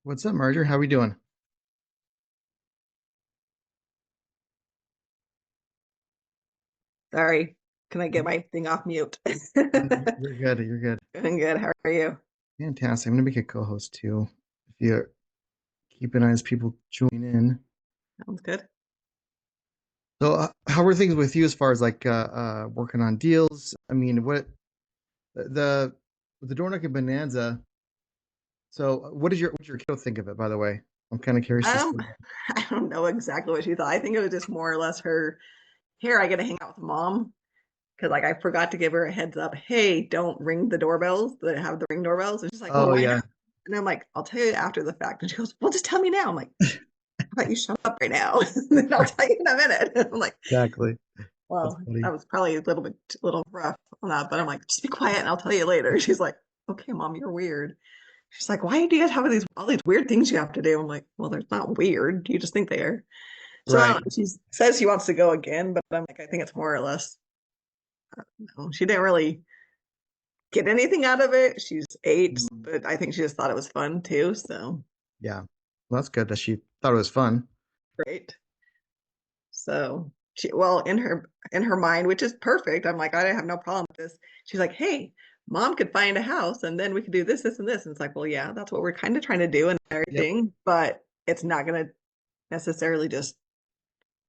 What's up, Marjorie? How we doing? Sorry, can I get my thing off mute? You're good. You're good. Doing good. How are you? Fantastic. I'm gonna make a co-host too. If you keep an eye as people join in. Sounds good. So, how are things with you as far as like working on deals? I mean, what the with the door knocking bonanza? So, what's your kiddo think of it? By the way, I'm kind of curious to Um, see. I don't know exactly what she thought. I think it was just more or less her, here I get to hang out with mom because like I forgot to give her a heads up. Hey, don't ring the doorbells that have the ring doorbells. And she's like, well, Oh why yeah, not? And I'm like, I'll tell you after the fact. And she goes, well, just tell me now. I'm like, how about you shut up right now? Then I'll tell you in a minute. I'm like, exactly. That's well, funny. that was probably a little rough on that, but I'm like, just be quiet and I'll tell you later. She's like, okay, mom, you're weird. She's like, why do you guys have all these weird things you have to do? I'm like, well, they're not weird. You just think they are. So I Right. don't know. She says she wants to go again, but I'm like, I think it's more or less. No, she didn't really get anything out of it. She's 8, Mhm. but I think she just thought it was fun too. So Yeah. Well, that's good that she thought it was fun. great. So she, well, in her mind, which is perfect. I'm like, I have no problem with this. She's like, hey, mom could find a house and then we could do this, this, and this. And it's like, well, yeah, that's what we're kind of trying to do and Yep. everything, but it's not going to necessarily just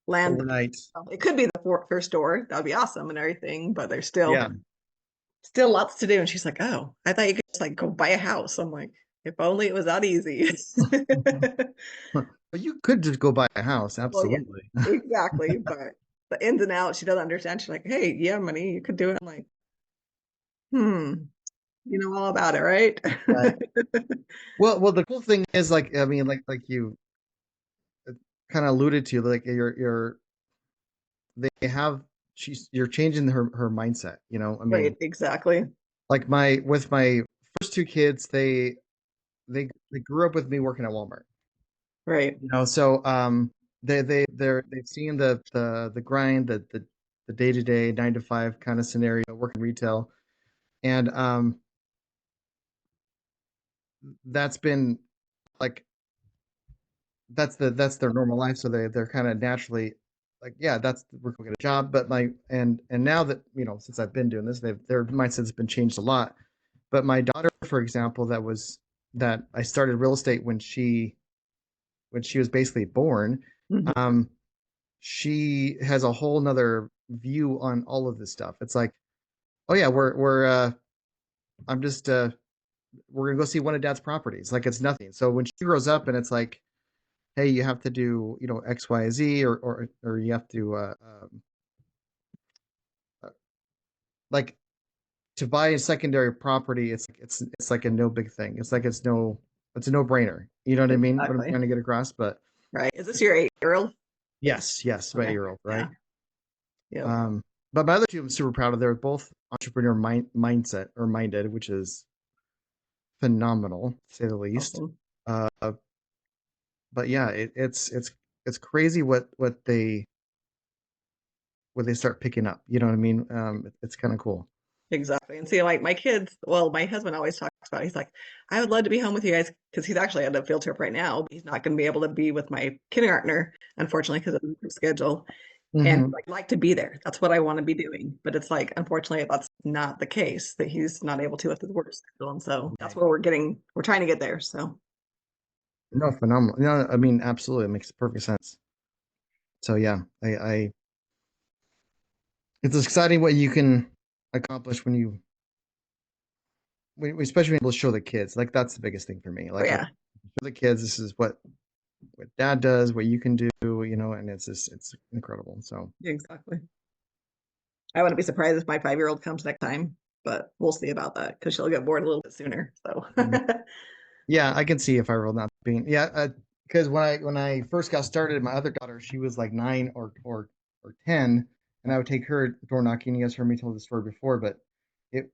land. Overnight. It could be the first door. That would be awesome and everything, but there's still Yeah. still lots to do. And she's like, "Oh, I thought you could just like go buy a house." I'm like, "If only it was that easy." But you could just go buy a house, Well, yeah, absolutely. exactly. But the ins and outs, she doesn't understand. She's like, "Hey, you have money, you could do it." I'm like, "Hmm, you know all about it, right?" Right. Well, the cool thing is, like, I mean, like you kind of alluded to, like they have, you're changing her mindset. I Right, mean, exactly. like with my first two kids, they grew up with me working at Walmart. Right. So they've seen the grind, the day-to-day 9 to 5 kind of scenario, working retail, and that's been like that's their normal life, so they're kind of naturally like, yeah, that's, we're gonna get a job. But my and now that, since I've been doing this, their mindset's been changed a lot. But my daughter, for example, that I started real estate when she was basically born. Mhm. um she has a whole nother view on all of this stuff. It's like, oh yeah, we're I'm just we're gonna go see one of dad's properties, like it's nothing. So when she grows up and it's like, hey, you have to do, X, Y, Z, or you have to uh, like, to buy a secondary property. It's like a no big thing. It's like it's a no brainer. You know what I mean? What I'm Exactly. trying to get across. But Right. Is this your 8-year-old? yes, my Okay. 8-year-old, right? Yeah. Yep. Um, but my other two, I'm super proud of. They're both entrepreneur mindset or minded, which is phenomenal, to say the least. Awesome. Uh, but yeah, it's crazy what they start picking up. You know what I mean? It's kind of cool. Exactly. And see, like my kids, well, my husband always talks about, he's like, I would love to be home with you guys because he's actually on a field trip right now, but he's not going to be able to be with my kindergartner, unfortunately, because of the schedule. And Hmm. I'd like to be there. That's what I want to be doing. But it's like, unfortunately, that's not the case, that he's not able to with his work schedule. And so that's Right. where we're trying to get there. So No, phenomenal. No, I mean, absolutely, it makes perfect sense. So yeah, it's exciting what you can accomplish especially when you're able to show the kids. Like, that's the biggest thing for me. but Like, yeah, show the kids this is what dad does, what you can do, and it's incredible. So exactly. I wouldn't be surprised if my 5-year-old comes next time, but we'll see about that because she'll get bored a little bit sooner. So mhm. Yeah, I can see if I were not being, yeah, because when I first got started, my other daughter, she was like 9 or 10, and I would take her door knocking. You guys heard me tell the story before, but it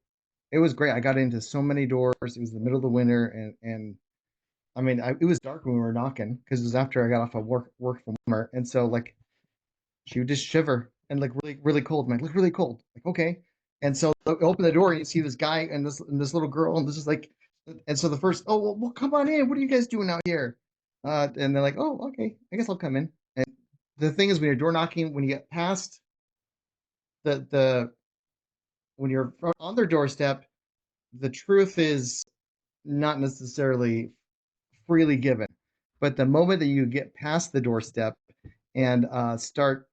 it was great. I got into so many doors. It was the middle of the winter, and I mean, it was dark when we were knocking because it was after I got off of work from Walmart, and so like she would just shiver and like really really cold. I'm like, look really cold. Like, okay, and so I open the door and you see this guy and this little girl, and this is like And so the first, oh well, come on in. What are you guys doing out here? And they're like, oh, okay, I guess I'll come in. And the thing is, when you're door knocking, when you get past the when you're on their doorstep, the truth is not necessarily freely given. But the moment that you get past the doorstep and start,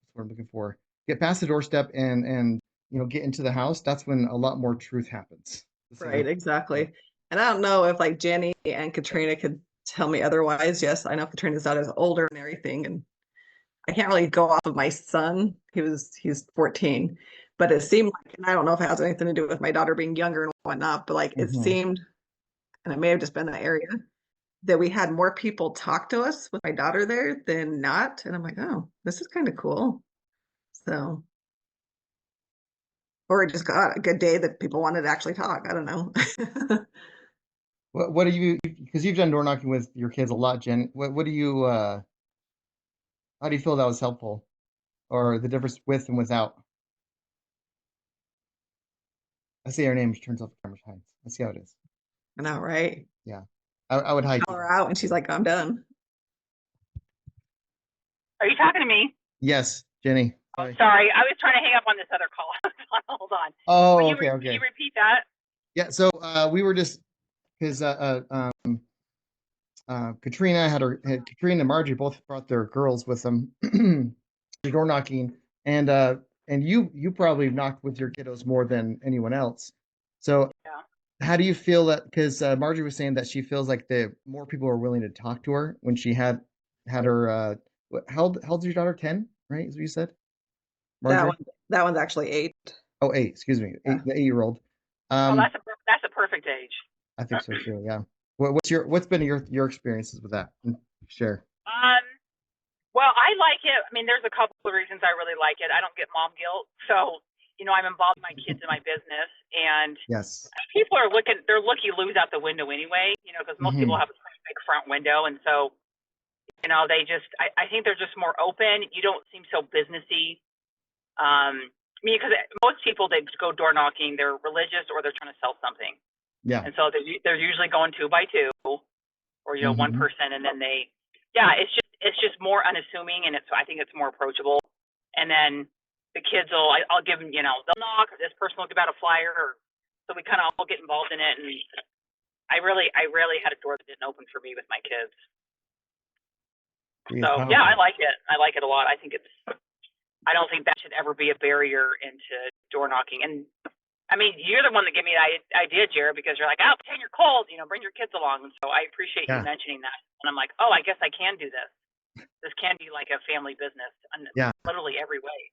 that's what I'm looking for, get past the doorstep and get into the house, that's when a lot more truth happens. To say the Right, least. Yeah. exactly. And I don't know if like Jenny and Katrina could tell me otherwise. Yes, I know Katrina's not as older and everything, and I can't really go off of my son. He's 14, but it seemed like, and I don't know if it has anything to do with my daughter being younger and whatnot, but like it Mhm. seemed, and it may have just been that area, that we had more people talk to us with my daughter there than not. And I'm like, oh, this is kind of cool. So, or it just got a good day that people wanted to actually talk. I don't know. What do you, because you've done door knocking with your kids a lot, Jen? What do you how do you feel that was helpful, or the difference with and without? I see her name. She turns off the camera hides. I see how it is. I know, right? Yeah, I would hide Call too. her out and she's like, I'm done. Are you talking to me? Yes, Jenny. Oh, Sorry. sorry. I was trying to hang up on this other call. Hold on. Will Oh, you okay, can you okay. repeat that? Yeah. So we were just because Katrina and Marjorie both brought their girls with them door knocking, and you probably knocked with your kiddos more than anyone else. So Yeah. how do you feel that? Because Marjorie was saying that she feels like the more people are willing to talk to her when she had her. How old's your daughter? 10, right? Is what you said, That Marjorie? one, that one's actually 8. Oh, eight. Excuse me, Yeah. eight. The 8-year-old. Oh, Um, that's a perfect age. I think so too. Yeah. What's been your experiences with that? Sure. Um. Well, I like it. I mean, there's a couple of reasons I really like it. I don't get mom guilt, so I'm involved with my kids in my business, and Yes. people are looking. They're looky loos out the window anyway. Because most people Hmm. have a pretty big front window, and so they just. I think they're just more open. You don't seem so businessy. I mean, because most people that go door knocking, they're religious or they're trying to sell something, Yeah. and so they're usually going two by two, or one Hmm. person, and then yeah, it's just more unassuming, and I think it's more approachable, and then the kids I'll give them, they'll knock, or this person will give out a flyer, or so we kind of all get involved in it, and I really had a door that didn't open for me with my kids. It's So yeah, I powerful. like it. I like it a lot. I don't think that should ever be a barrier into door knocking. And I mean, you're the one that gave me the idea, Jared, because you're like, oh, pretend you're cold, bring your kids along. And so I appreciate you Yeah. mentioning that. And I'm like, oh, I guess I can do this. This can be like a family business in Yeah. literally every way.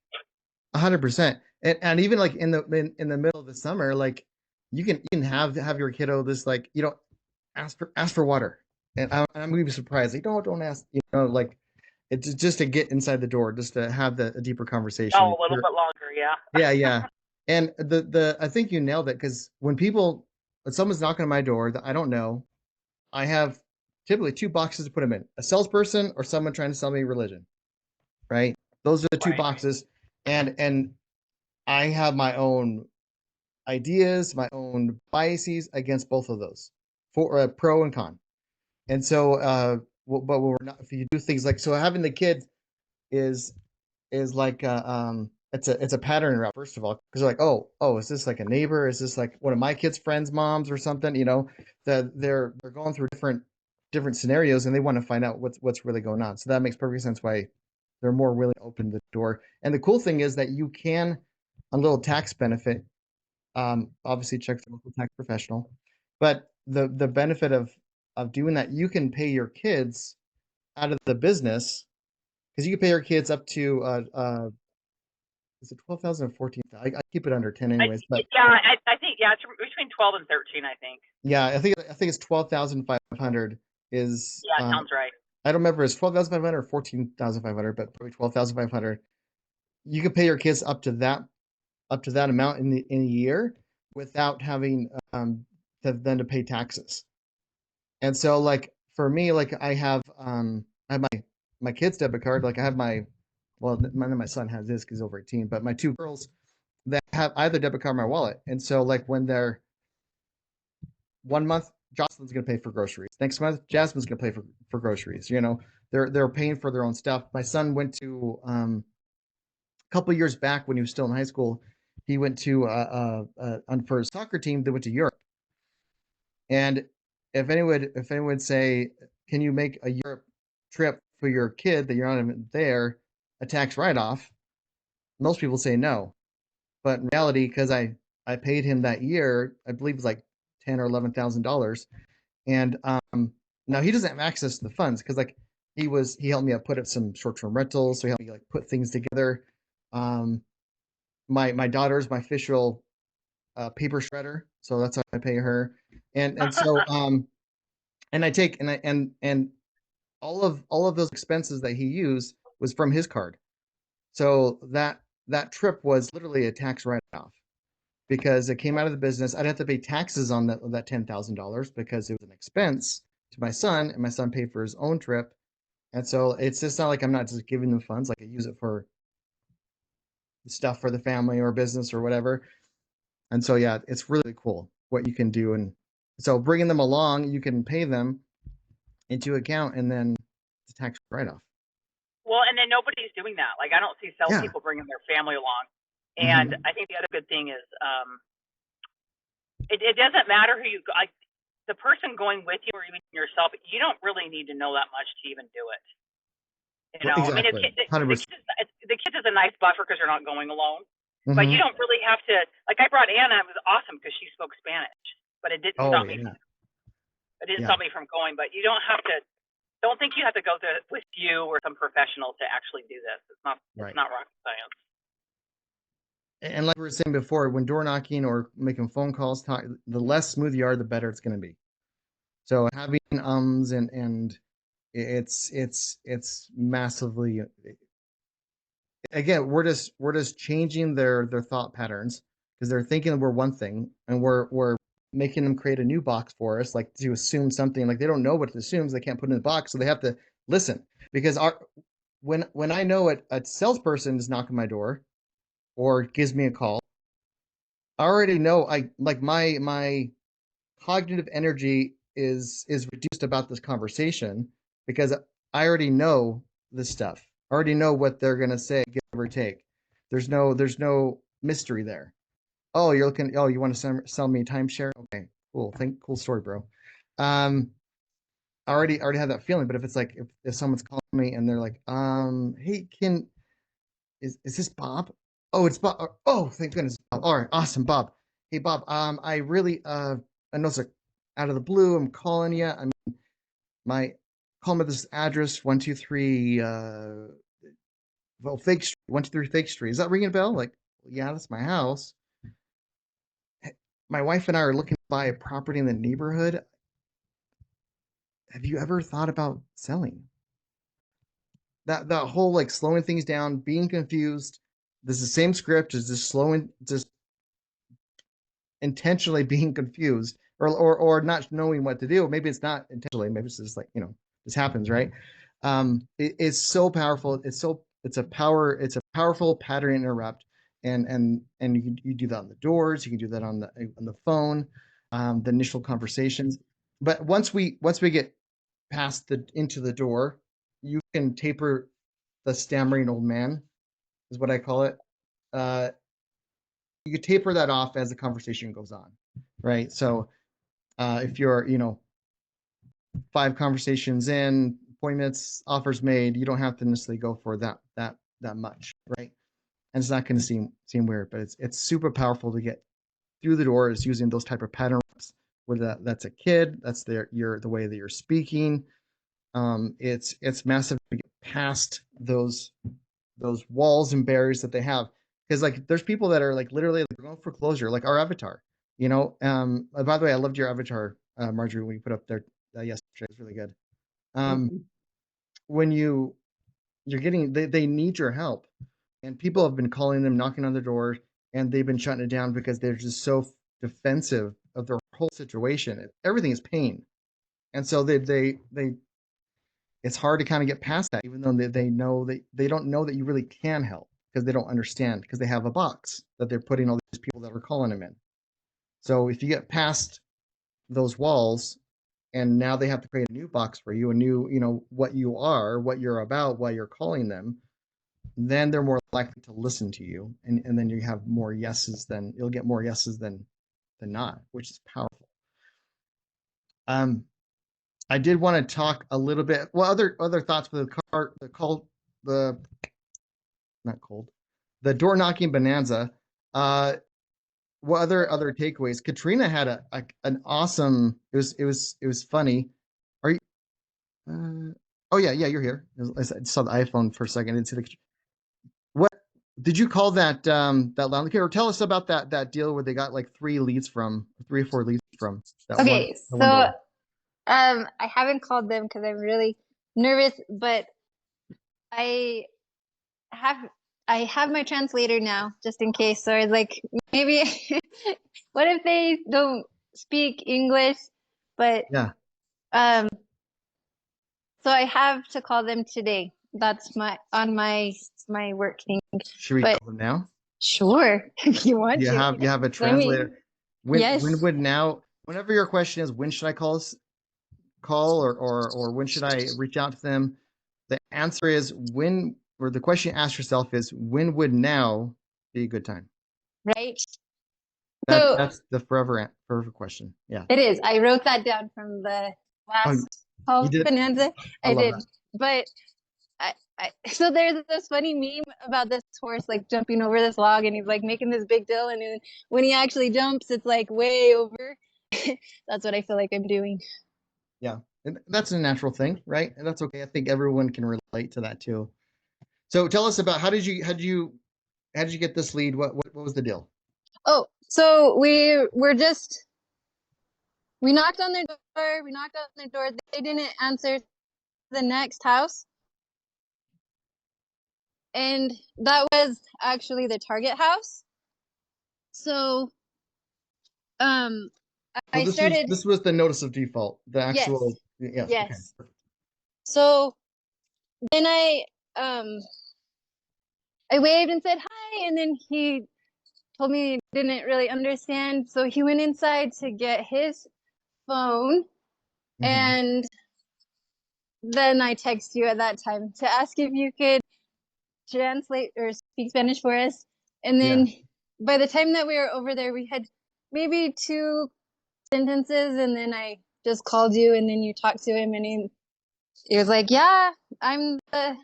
100%. And even like in the middle of the summer, like you can have your kiddo this, like, ask for water, and I'm gonna be surprised. Like, don't ask. Like, it's just to get inside the door, just to have a deeper conversation. Oh, a little bit longer, yeah. Yeah, yeah. And the I think you nailed it, because when someone's knocking on my door that I don't know, I have typically two boxes to put them in: a salesperson or someone trying to sell me religion. Right? Those are the two Right. boxes, and I have my own ideas, my own biases against both of those, for pro and con. And so, but we're not. If you do things like, so, having the kids is like it's a pattern route, first of all, because they're like, oh, is this like a neighbor? Is this like one of my kids' friends' moms or something? That they're going through different scenarios, and they want to find out what's really going on. So that makes perfect sense why they're more willing to open the door. And the cool thing is that you can, a little tax benefit, obviously check the local tax professional, but the benefit of doing that, you can pay your kids out of the business, because you can pay your kids up to is it 12,000 or 14,000? I keep it under 10 I, anyways, but yeah, I think, yeah, it's between 12 and 13, I think. yeah, I think it's 12,500 is Yeah, it sounds right. I don't remember, it's 12,500 or 14,500, but probably 12,500. You can pay your kids up to that amount in a year without having to pay taxes. And so, like, for me, like, I have my kids' debit card. Like, I have my son has this because he's over 18, but my two girls that have either debit card or my wallet. And so, like, when they're 1 month Jocelyn's going to pay for groceries. Next month Jasmine's going to pay for groceries. They're paying for their own stuff. My son went to a couple of years back when he was still in high school. He went to for his soccer team. They went to Europe, and if anyone would say, can you make a Europe trip for your kid that you're not even there a tax write-off? Most people say no. But in reality, because I paid him that year, I believe it was like $10,000 or $11,000, and now he doesn't have access to the funds because like he helped me out put up some short-term rentals, so he helped me like put things together. Um, my daughter's my official paper shredder, so that's how I pay her, and so and I take and all of those expenses that he used was from his card. So that trip was literally a tax write-off because it came out of the business. I'd have to pay taxes on that $10,000 because it was an expense to my son, and my son paid for his own trip. And so it's just not like I'm not just giving them funds, like I use it for stuff for the family or business or whatever. And so yeah, it's really cool what you can do. And so bringing them along, you can pay them into account, and then it's a tax write-off. Well, and then nobody's doing that. Like I don't see Yeah. salespeople bringing their family along. And Mm-hmm. I think the other good thing is it doesn't matter who the person going with you or even yourself, you don't really need to know that much to even do it. Well, I mean, exactly. 100%. the kids is a nice buffer because you're not going alone. But you Mm-hmm. don't really have to. Like I brought Anna, it was awesome because she spoke Spanish, but it didn't Oh stop me. yeah. It didn't Yeah. stop me from going. But you don't have to. Don't think you have to go through it with you or some professional to actually do this. It's not. Right. It's not rocket science. And like we were saying before, when door knocking or making phone calls, the less smooth you are, the better it's going to be. So having and it's massively, again, we're just changing their thought patterns because they're thinking that we're one thing, and we're making them create a new box for us, like to assume something. Like they don't know what to assume, so they can't put it in the box, so they have to listen. Because when I know a salesperson is knocking my door or gives me a call, I already know, I like my cognitive energy is reduced about this conversation because I already know this stuff. I already know what they're gonna say, give or take. There's no mystery there. Oh, you're looking. Oh, you want to sell me a timeshare? Okay, cool. Cool story, bro. I already have that feeling. But if it's like if someone's calling me and they're like, hey, is this Bob? Oh, it's Bob. Oh, thank goodness, Bob. All right, awesome, Bob. Hey, Bob. I really I know it's like out of the blue. I'm calling you. I mean, my call me this address 123 well, Fake Street, 123 Fake Street. Is that ringing a bell? Like, yeah, that's my house. My wife and I are looking to buy a property in the neighborhood. Have you ever thought about selling? That whole like slowing things down, being confused. This is the same script, just slowing, just intentionally being confused or not knowing what to do. Maybe it's not intentionally. Maybe it's just like this happens, right? It's so powerful. It's a powerful pattern interrupt, and you do that on the doors. You can do that on the phone, the initial conversations. But once we get past the into the door, you can taper the stammering old man, is what I call it. Uh, you could taper that off as the conversation goes on, right? So if you're, 5 conversations in, appointments, offers made, you don't have to necessarily go for that much, right? And it's not going to seem weird, but it's super powerful to get through the door is using those type of patterns. Whether that's a kid, that's the way that you're speaking. It's massive to get past those walls and barriers that they have, because like there's people that are like literally like going for closure, like our avatar. By the way, I loved your avatar, Marjorie, when you put up there yesterday. It's really good. um Mhm. when you're getting, they need your help, and people have been calling them, knocking on their door, and they've been shutting it down because they're just so defensive of their whole situation. Everything is pain, and so they it's hard to kind of get past that, even though they know they don't know that you really can help because they don't understand, because they have a box that they're putting all these people that are calling them in. So if you get past those walls, and now they have to create a new box for you, a new, what you are, what you're about, why you're calling them, then they're more likely to listen to you, and then you have more yeses than you'll get more yeses than not, which is powerful. I did want to talk a little bit. Well, other thoughts for the not cold, the door knocking bonanza. What other takeaways? Katrina had an awesome. It was funny. Are you? Oh yeah, you're here. I saw the iPhone for a second. I didn't see the. What did you call that lounge? Okay, or tell us about that deal where they got like 3 or 4 leads from Okay, that one so door. I haven't called them because I'm really nervous, but I have I have my translator now just in case. So I was like, maybe what if they don't speak English? But Yeah, um, so I have to call them today. That's my work thing. should we But call them now? sure, if you want You to. have a Let me. translator. When Yes, would now? Whenever your question is, when should I call, or when should I reach out to them? The answer is when, or the question you ask yourself is, when would now be a good time? right. That's So that's the forever question. Yeah. it is. I wrote that down from the Oh, last you call did? bonanza. I I love did. that. But so there's this funny meme about this horse like jumping over this log and he's like making this big deal and then when he actually jumps it's like way over. That's what I feel like I'm doing. Yeah. And that's a natural thing, right? And that's okay. I think everyone can relate to that too. So tell us about how did you get this lead? What was the deal? Oh, so we knocked on their door, they didn't answer the next house and that was actually the target house. So um So I this was started. this was the notice of default, the Yes, actual, yes, okay. yes. So then um I waved and said hi, and then he told me he didn't really understand. So he went inside to get his phone, Hmm. and then I text you at that time to ask if you could translate or speak Spanish for us. And Yeah. then by the time that we were over there, we had maybe 2 sentences, and then I just called you, and then you talked to him, and he was like, "Yeah, I'm the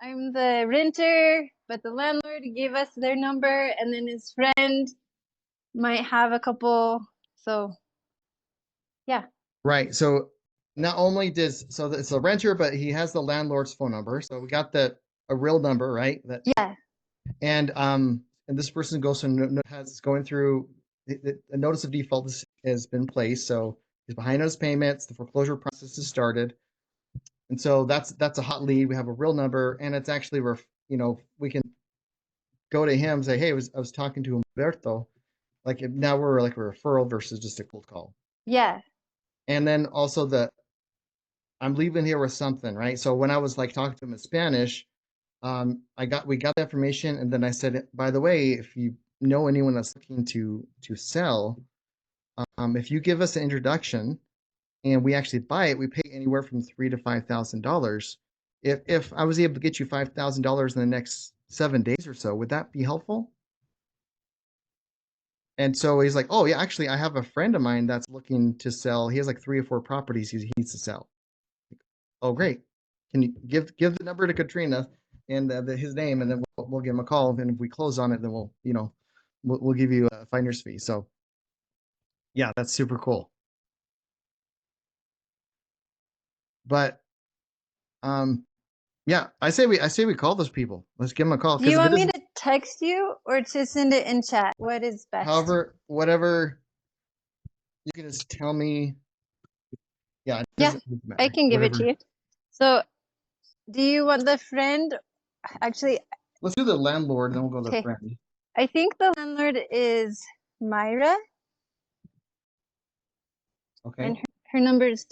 I'm the renter, but the landlord gave us their number, and then his friend might have a couple." So, yeah. Right. So not only does so it's a renter, but he has the landlord's phone number. So we got a real number, right? That Yeah. and this person goes and has going through a notice of default has been placed. So he's behind on his payments. The foreclosure process has started, and so that's a hot lead. We have a real number, and it's actually we can go to him and say, hey, I was talking to Humberto. Like now we're like a referral versus just a cold call. Yeah. And then also I'm leaving here with something, right? So when I was like talking to him in Spanish, we got the information, and then I said, by the way, if you know anyone that's looking to sell, if you give us an introduction and we actually buy it, we pay anywhere from $3,000 to $5,000. If I was able to get you $5,000 in the next 7 days or so, would that be helpful? And so he's like, oh yeah, actually, I have a friend of mine that's looking to sell. He has like 3 or 4 properties he needs to sell. Oh, great. Can you give the number to Katrina and his name, and then we'll give him a call. And if we close on it, then we'll give you a finder's fee. So yeah, that's super cool. But yeah, I say we call those people. Let's give them a call Do because you if it want me isn't, to text you or to send it in chat? What is best? however, whatever, you can just tell me. Yeah, it Yeah, doesn't I matter. can give it to Whatever. you. So, do you want the friend? Actually, Let's do the landlord, and then we'll go to the okay. friend. I think the landlord is Myra, Okay. and her number is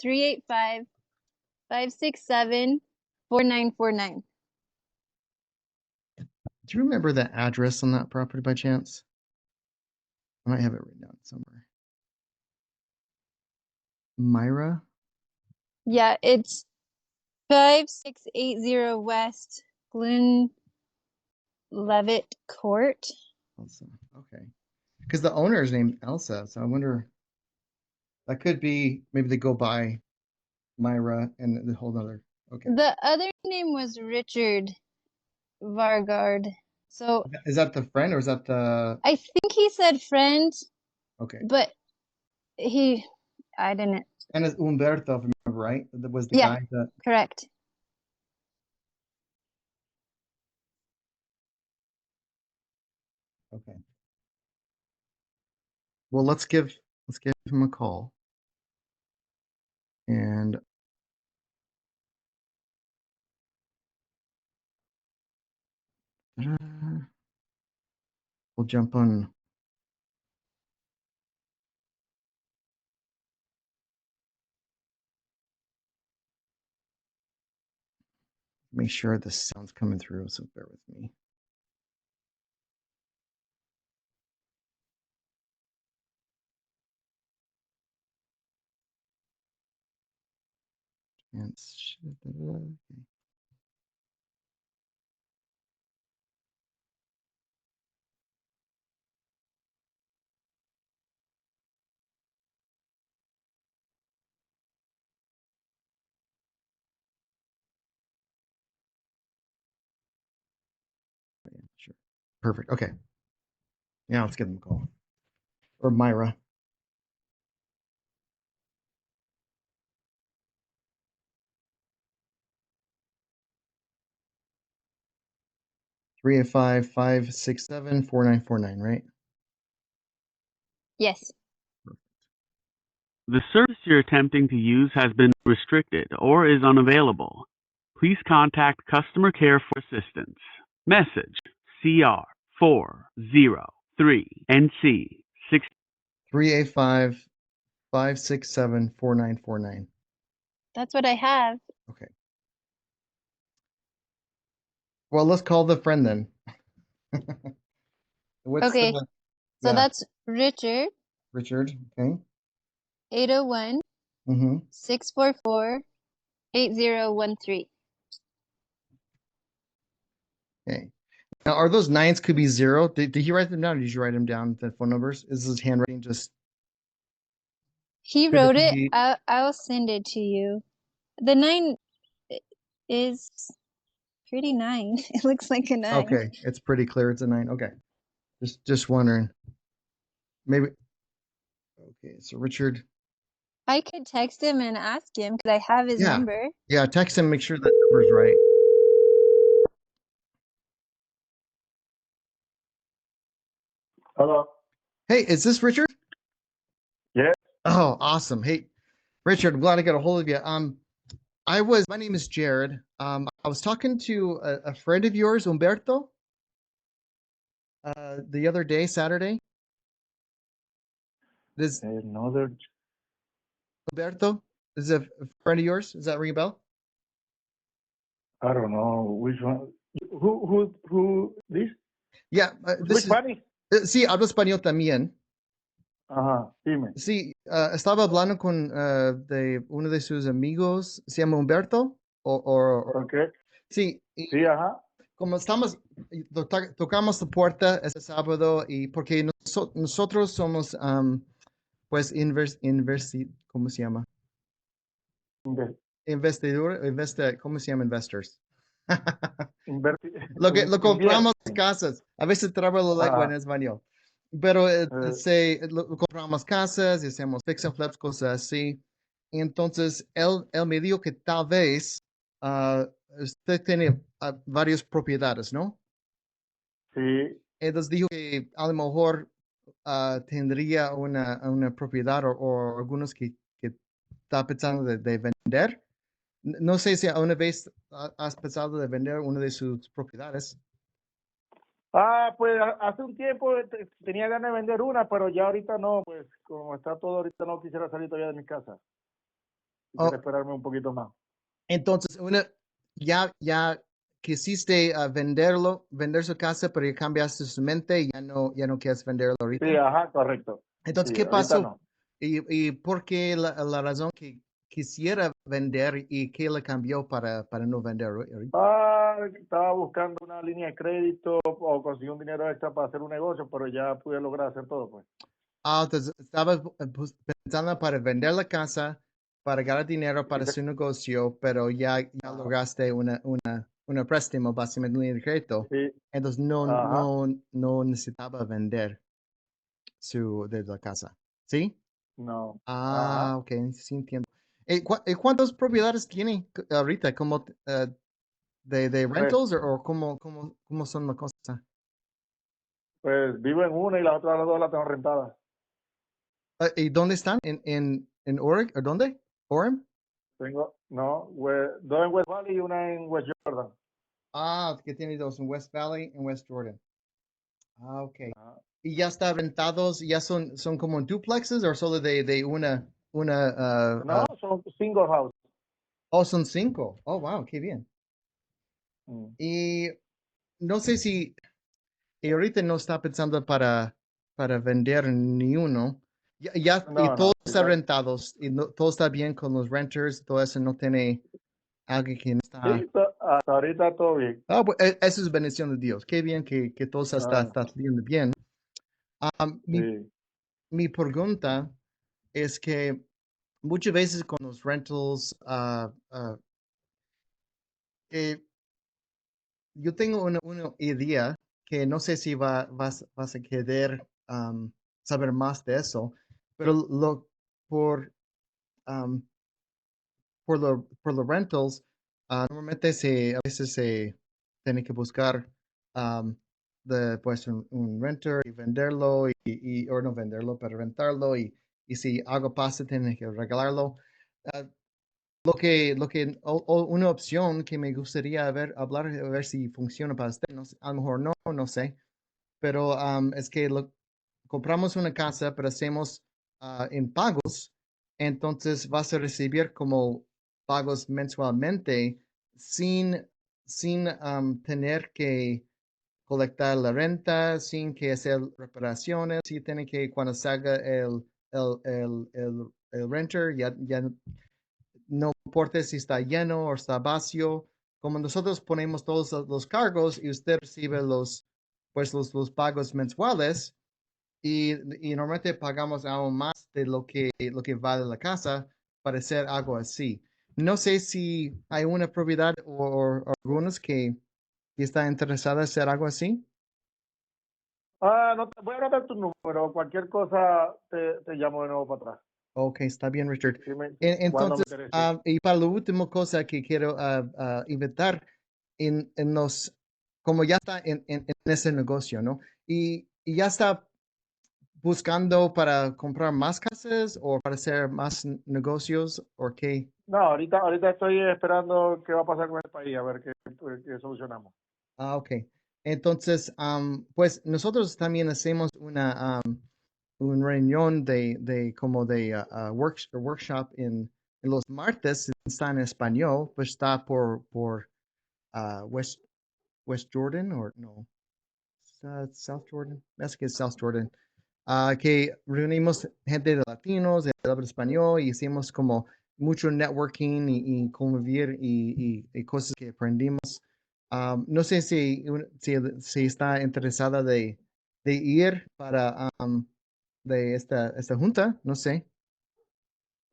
385-567-4949. Do you remember the address on that property by chance? I might have it written down somewhere. Myra? Yeah, it's 5680 West Glen Levitt Court. Elsa. Okay. Because the owner is named Elsa, so I wonder that could be maybe they go by Myra and the whole other. Okay. The other name was Richard Vargard. So Is that the friend or is that the I think he said friend, okay? but I didn't. And it's Umberto, if I remember right. That was the Yeah, guy that correct. okay. Well, let's give him a call and we'll jump on. Make sure the sound's coming through, so bear with me. And okay. Yeah, sure. Perfect. Okay. Yeah, let's give him a call. Or Myra. 385-567-4949, right? Yes. The service you're attempting to use has been restricted or is unavailable. Please contact customer care for assistance. Message CR403NC 6. 385-567-4949. That's what I have. Okay. Well, let's call the friend then. What's Okay. the So yeah, that's Richard, Richard? Okay. 801 Mm-hmm. 644 8013. Okay. Now, are those nines could be zero? Did he write them down? Or did you write them down? The phone numbers? Is his handwriting just? He Could it wrote it. be? I'll send it to you. The 9 is pretty 9. It looks like a 9. Okay, it's pretty clear. It's a nine. Okay, just wondering. Maybe. Okay, so Richard. I could text him and ask him because I have his Yeah, number. yeah. Text him. Make sure that number's right. Hello. Hey, is this Richard? Yes. Oh, awesome. Hey, Richard, I'm glad I got a hold of you. My name is Jared. I was talking to a friend of yours, Umberto, the other day, Saturday. This Another. Umberto is a friend of yours. Does that ring a bell? I don't know which one. Who this? Yeah, this Which is. Spanish? Sí, hablo español también. Ajá, dime. Sí, estaba hablando con de uno de sus amigos, se llama Humberto, Okay. sí, Sí, ajá. como estamos, tocamos la puerta este sábado y porque nosotros somos, pues, ¿cómo se llama? Inver- ¿Cómo se llama? Investors. inverti- Lo compramos invierte. casas. A veces traba la lengua en Ajá. español. Pero Eh, lo compramos casas y hacemos fix and flips, cosas así. Entonces, él me dijo que tal vez usted tiene varias propiedades, ¿no? sí. Entonces dijo que a lo mejor tendría una propiedad o algunos que está pensando de vender. No sé si alguna vez has pensado de vender una de sus propiedades. Ah, pues hace un tiempo tenía ganas de vender una, pero ya ahorita no, pues como está todo ahorita no quisiera salir todavía de mi casa. Quisiera Oh, esperarme un poquito más. entonces, ya quisiste vender su casa, pero ya cambiaste su mente y ya no quieres venderlo Sí, ahorita. ajá, correcto. Entonces, Sí, ¿qué ahorita pasó? no. ¿Y por qué la razón que quisiera vender y qué le cambió para no vender ahorita? Estaba buscando una línea de crédito o conseguir un dinero extra para hacer un negocio, pero ya pude lograr hacer todo, pues. Entonces estaba pensando para vender la casa, para ganar dinero Y para su negocio, pero ya ajá, lograste una préstamo, básicamente una línea de crédito. sí, Entonces ajá, no necesitaba vender de la casa. ¿Sí? no, ajá, Ok, sí entiendo. ¿Cuántas propiedades tiene ahorita? ¿Como de tres. rentals o cómo son las cosas? Pues vivo en una y las otras dos las tengo rentadas. ¿Y dónde están? ¿En Oregon? ¿O dónde? ¿Orem? Tengo, no, dos en West Valley y una en West Jordan. Que tiene dos, en West Valley y West Jordan. Ok. Ajá. ¿Y ya están rentados? ¿Ya son como duplexes o solo de una, No, son single house. son cinco? Oh, wow, qué bien. Mm. Y no sé si, y ahorita no está pensando para vender ni uno. Y No, todo no, está ahorita, rentados y todo está bien con los renters, todo eso no tiene alguien que no está. sí, hasta ahorita todo bien. Pues, eso es bendición de Dios. Qué bien que todo Ah, está saliendo bien. Mi, sí. mi pregunta es que muchas veces con los rentals, eh, yo tengo una idea que no sé si vas a querer saber más de eso, pero por, um, por los rentals, normalmente a veces se tiene que buscar um, pues un renter y venderlo, o no venderlo, pero rentarlo, y si algo pasa, tiene que regalarlo. Ah, una opción que me gustaría hablar, a ver si funciona para usted, no sé, a lo mejor no sé, pero es que compramos una casa, pero hacemos en pagos, entonces vas a recibir como pagos mensualmente sin, sin tener que colectar la renta, sin que hacer reparaciones, si tiene que cuando salga el renter, ya no importa si está lleno o está vacío, como nosotros ponemos todos los cargos y usted recibe los pagos mensuales y normalmente pagamos aún más de lo que vale la casa para hacer algo así. No sé si hay una propiedad o algunos que está interesada en hacer algo así. No, voy a anotar tu número. Cualquier cosa te llamo de nuevo para atrás. Ok, está bien, Richard. Cuando me Entonces, interese. y para la última cosa que quiero invitar como ya está en ese negocio, ¿no? Y ya está buscando para comprar más casas o para hacer más negocios o qué. No, ahorita estoy esperando qué va a pasar con el país, a ver qué solucionamos. Ok. Entonces, pues nosotros también hacemos una reunión de como de workshop en los martes, está en español, pues está por West Jordan o no, South Jordan, es que es South Jordan. Que reunimos gente de latinos, de habla español y hicimos como mucho networking y convivir y cosas que aprendimos. No sé si está interesada de ir para de esta junta, no sé.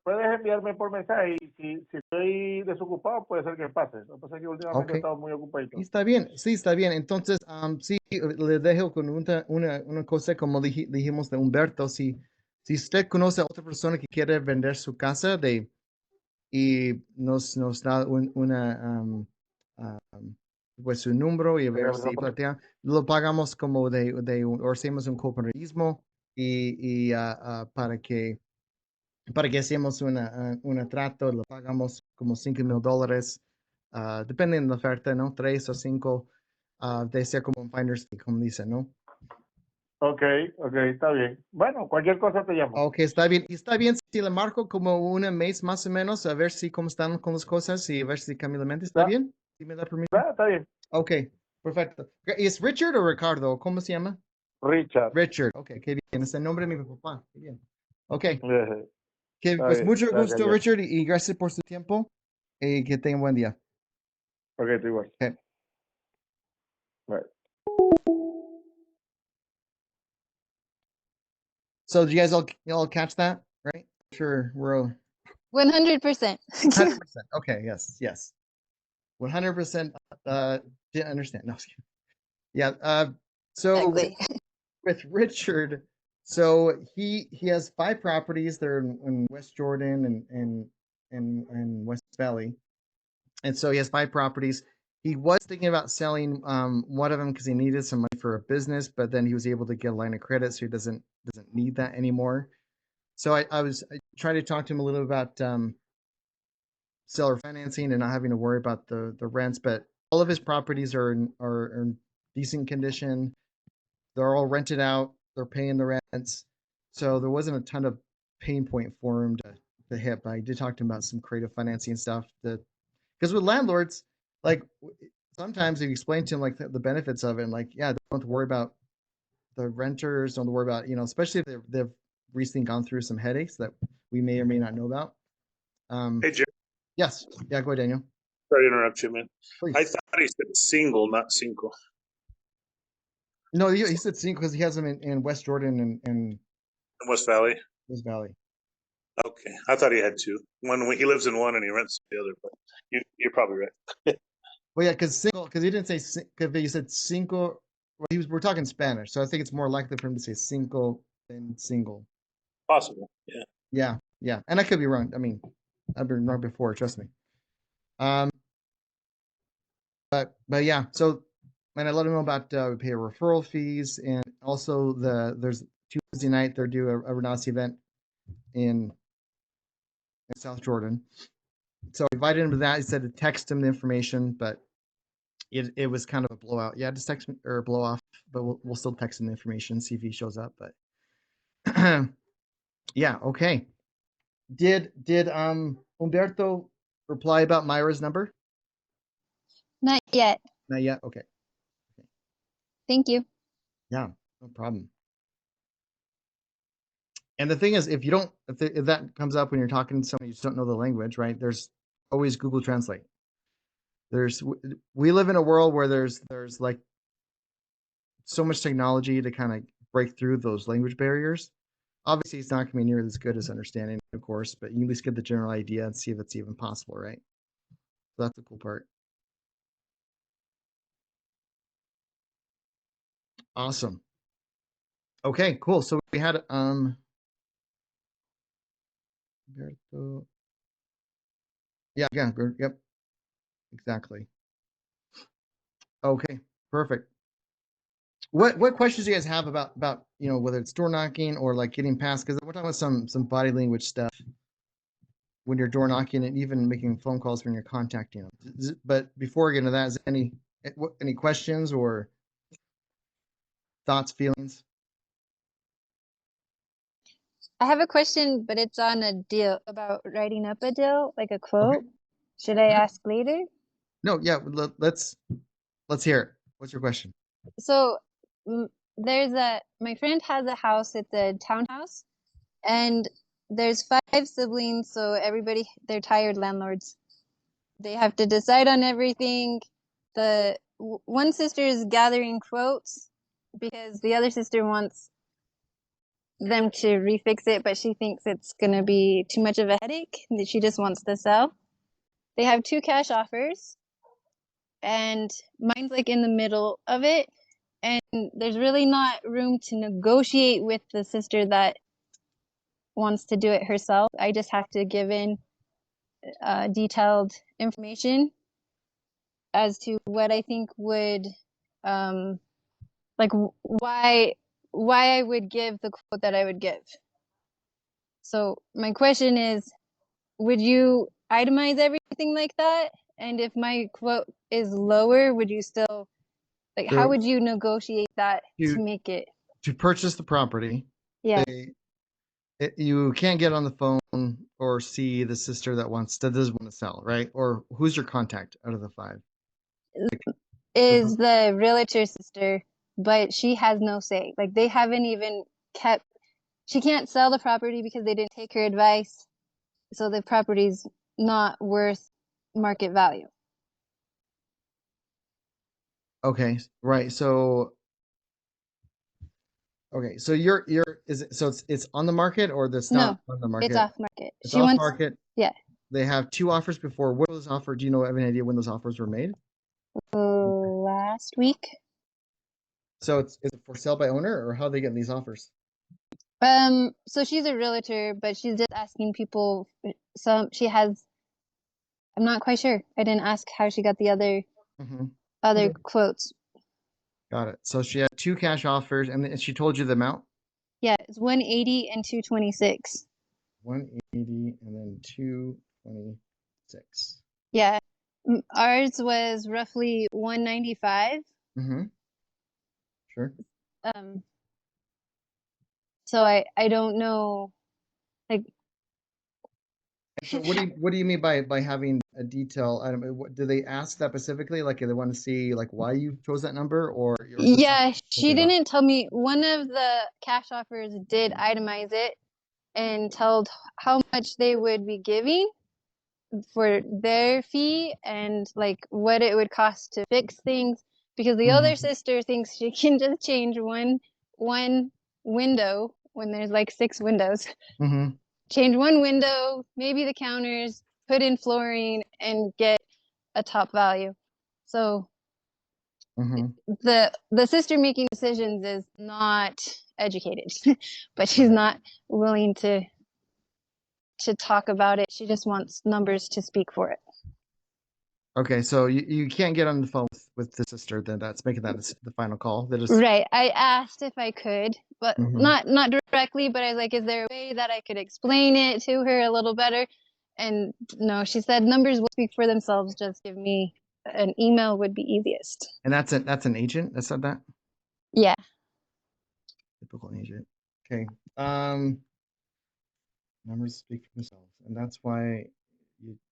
Puedes enviarme por mensaje y si estoy desocupado puede ser que pase. Lo que pasa es que últimamente he Ok, estado muy y ocupadito. está bien, sí, está bien. Entonces, sí, le dejo con una cosa, como dijimos de Humberto, si usted conoce a otra persona que quiere vender su casa y nos da pues su número y a ver si lo pagamos como o hacemos un cooperativismo y para que hacemos una trato, lo pagamos como $5,000, depende de la oferta, ¿no? 3 o 5, de ser como un finder's fee, como dicen, ¿no? Ok, ok, está bien. Bueno, cualquier cosa te llamo. Ok, está bien. Y está bien si le marco como un mes más o menos, a ver si cómo están con las cosas y a ver si cambia la mente. ¿Está ¿Está, bien? ¿Sí me da permiso? está bien. Ok, perfecto. ¿Es Richard o Ricardo? ¿Cómo se llama? Richard. Richard. Ok, qué bien. Es el nombre de mi papá. Qué bien. Ok. Está Que, pues bien, mucho gracias, gusto, Jeff. Richard, y gracias por su tiempo. Y que tengan buen día. Ok, tú igual. Okay. Bye. So, did you guys all catch that? Right? Sure, we're 100%. 100%. Okay, yes. 100% didn't understand. No, yeah. So Exactly. with Richard, so he has 5 properties. They're in West Jordan and West Valley, and so he has 5 properties. He was thinking about selling one of them because he needed some money for a business, but then he was able to get a line of credit, so he doesn't need that anymore. So I tried to talk to him a little about seller financing and not having to worry about the rents, but all of his properties are in decent condition. They're all rented out. They're paying the rents. So there wasn't a ton of pain point for him to hit. But I did talk to him about some creative financing stuff that because with landlords, like sometimes if you explain to them like the benefits of it, and like yeah, don't have to worry about the renters, don't have to worry about especially if they've recently gone through some headaches that we may or may not know about. Hey, Jerry, Yes, yeah, go ahead, Daniel, sorry to interrupt you, man. I please. thought he said single, not cinco. No, he said single because he has them in West Jordan and In West Valley? West Valley. Okay. I thought he had two. One, he lives in one and he rents the other, but you're probably right. Well, yeah, because he didn't say because he said cinco. Well, we're talking Spanish, so I think it's more likely for him to say cinco than single. Possible. Yeah. Yeah, and I could be wrong. I mean, I've been wrong before. Trust me. Um, but yeah. So, and I let him know about we pay referral fees, and also there's Tuesday night they're doing a Renasi event in South Jordan. So I invited him to that. He said to text him the information, but it was kind of a blowout. Yeah, just text me or blow off, but we'll still text him the information, see if he shows up. But yeah, okay. Did Humberto reply about Myra's number? Not yet. Not yet. Okay. Thank you. Yeah, no problem. And the thing is, if you don't, if that comes up when you're talking to somebody you just don't know the language, right? There's always Google Translate. We live in a world where there's like so much technology to kind of break through those language barriers. Obviously, it's not going to be near as good as understanding, of course, but you at least get the general idea and see if it's even possible, right? So that's the cool part. Awesome. Okay, cool. So we had yeah, yep, exactly. Okay, perfect. What questions do you guys have about whether it's door knocking or like getting past? Because we're talking about some body language stuff when you're door knocking and even making phone calls when you're contacting them. But before we get into that, is there any questions or thoughts, feelings? I have a question, but it's on a deal about writing up a deal, like a Okay. quote. Should I ask later? No, yeah, let's hear it. What's your question? So my friend has a house, it's a townhouse, and there's 5 siblings, so they're tired landlords. They have to decide on everything. One sister is gathering quotes because the other sister wants them to refix it, but she thinks it's going to be too much of a headache that she just wants to sell. They have 2 cash offers, and mine's like in the middle of it, and there's really not room to negotiate with the sister that wants to do it herself. I just have to give in detailed information as to what I think would like why I would give the quote that I would give. So my question is, would you itemize everything like that? And if my quote is lower, would you still how would you negotiate that to make it? To purchase the property, Yeah. you can't get on the phone or see the sister that doesn't want to sell, right? Or who's your contact out of the 5? Is the realtor sister, but she has no say. Like they haven't even kept she can't sell the property because they didn't take her advice. So the property's not worth market value. Okay, right. So okay, so you're is it so it's on the market or that's not No, on the it's market? off market. It's She off wants, market. yeah. They have 2 offers before. What was offered? Do you have any idea when those offers were made? Last week. So is it for sale by owner or how are they getting these offers? So she's a realtor, but she's just asking people. She has. I'm not quite sure. I didn't ask how she got the other Mm-hmm. other Okay. quotes. Got it. So she had 2 cash offers, and she told you the amount. Yeah, it's 180 and 226. 180 and then 226. Yeah, ours was roughly 195. Mm-hmm. Sure. Um, so I don't know, like, So what do you mean by having a detail? I don't know, do they ask that specifically? Like, do they want to see like why you chose that number, or is this yeah, she something about? didn't tell me. One of the cash offers did itemize it and told how much they would be giving for their fee and like what it would cost to fix things, because the other Mm-hmm. sister thinks she can just change one window when there's like 6 windows. Mm-hmm. Change one window, maybe the counters, put in flooring and get a top value. So Mm-hmm. the sister making decisions is not educated, but she's Right. not willing to talk about it. She just wants numbers to speak for it. Okay, so you can't get on the phone with the sister, then that's making that the final call. They just Right. I asked if I could, but Mhm. not directly, but I was like, is there a way that I could explain it to her a little better? And no, she said numbers will speak for themselves. Just give me an email would be easiest. And that's an agent that said that? Yeah. Typical agent. Okay. Numbers speak for themselves, and that's why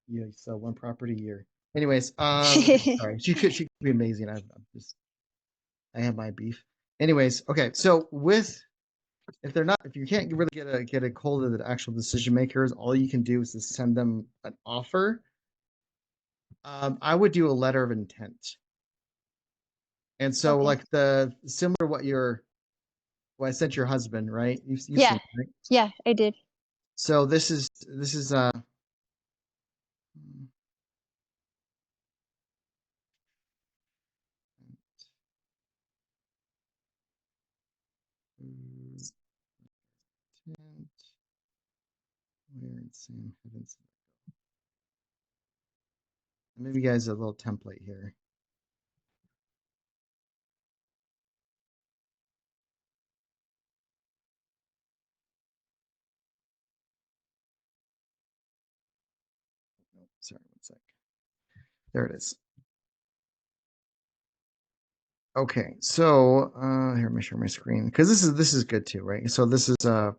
you sell one property a year. Anyways, sorry, she could be amazing. I have my beef. Anyways, okay, so if you can't really get a hold of the actual decision makers, all you can do is to send them an offer. I would do a letter of intent, and so Okay. like the similar to what I sent your husband, right? You've seen Yeah. it, right? Yeah, I did. So this is where in Sam Heavens? Maybe you guys a little template here. Nope, sorry, one sec. There it is. Okay, so here, let me share my screen because this is good too, right? So this is I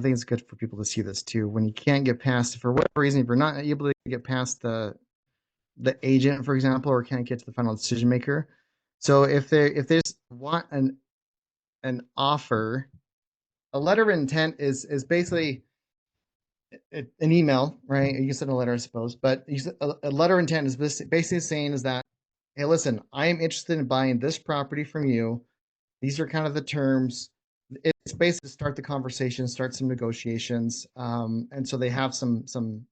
think it's good for people to see this too. When you can't get past, for whatever reason, if you're not able to get past the agent, for example, or can't get to the final decision maker. So if they just want an offer, a letter of intent is basically an email, right? You can send a letter, I suppose, but a letter of intent is basically saying is that, hey, listen, I am interested in buying this property from you. These are kind of the terms. It's basically to start the conversation, start some negotiations, and so they have some. Some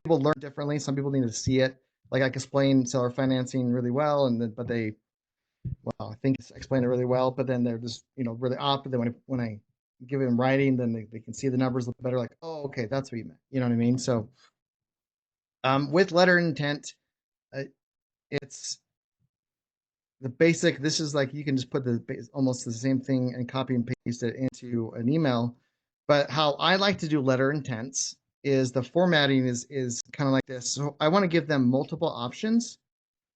people learn differently. Some people need to see it. Like I explain seller financing really well, but they, well, I think I explain it really well, but then they're just really off. But then when I give it in writing, then they can see the numbers a little better. Like, oh, okay, that's what you meant. You know what I mean? So, with letter intent, uh, it's the basic. This is like you can just put almost the same thing and copy and paste it into an email. But how I like to do letter intents is the formatting is kind of like this. So I want to give them multiple options.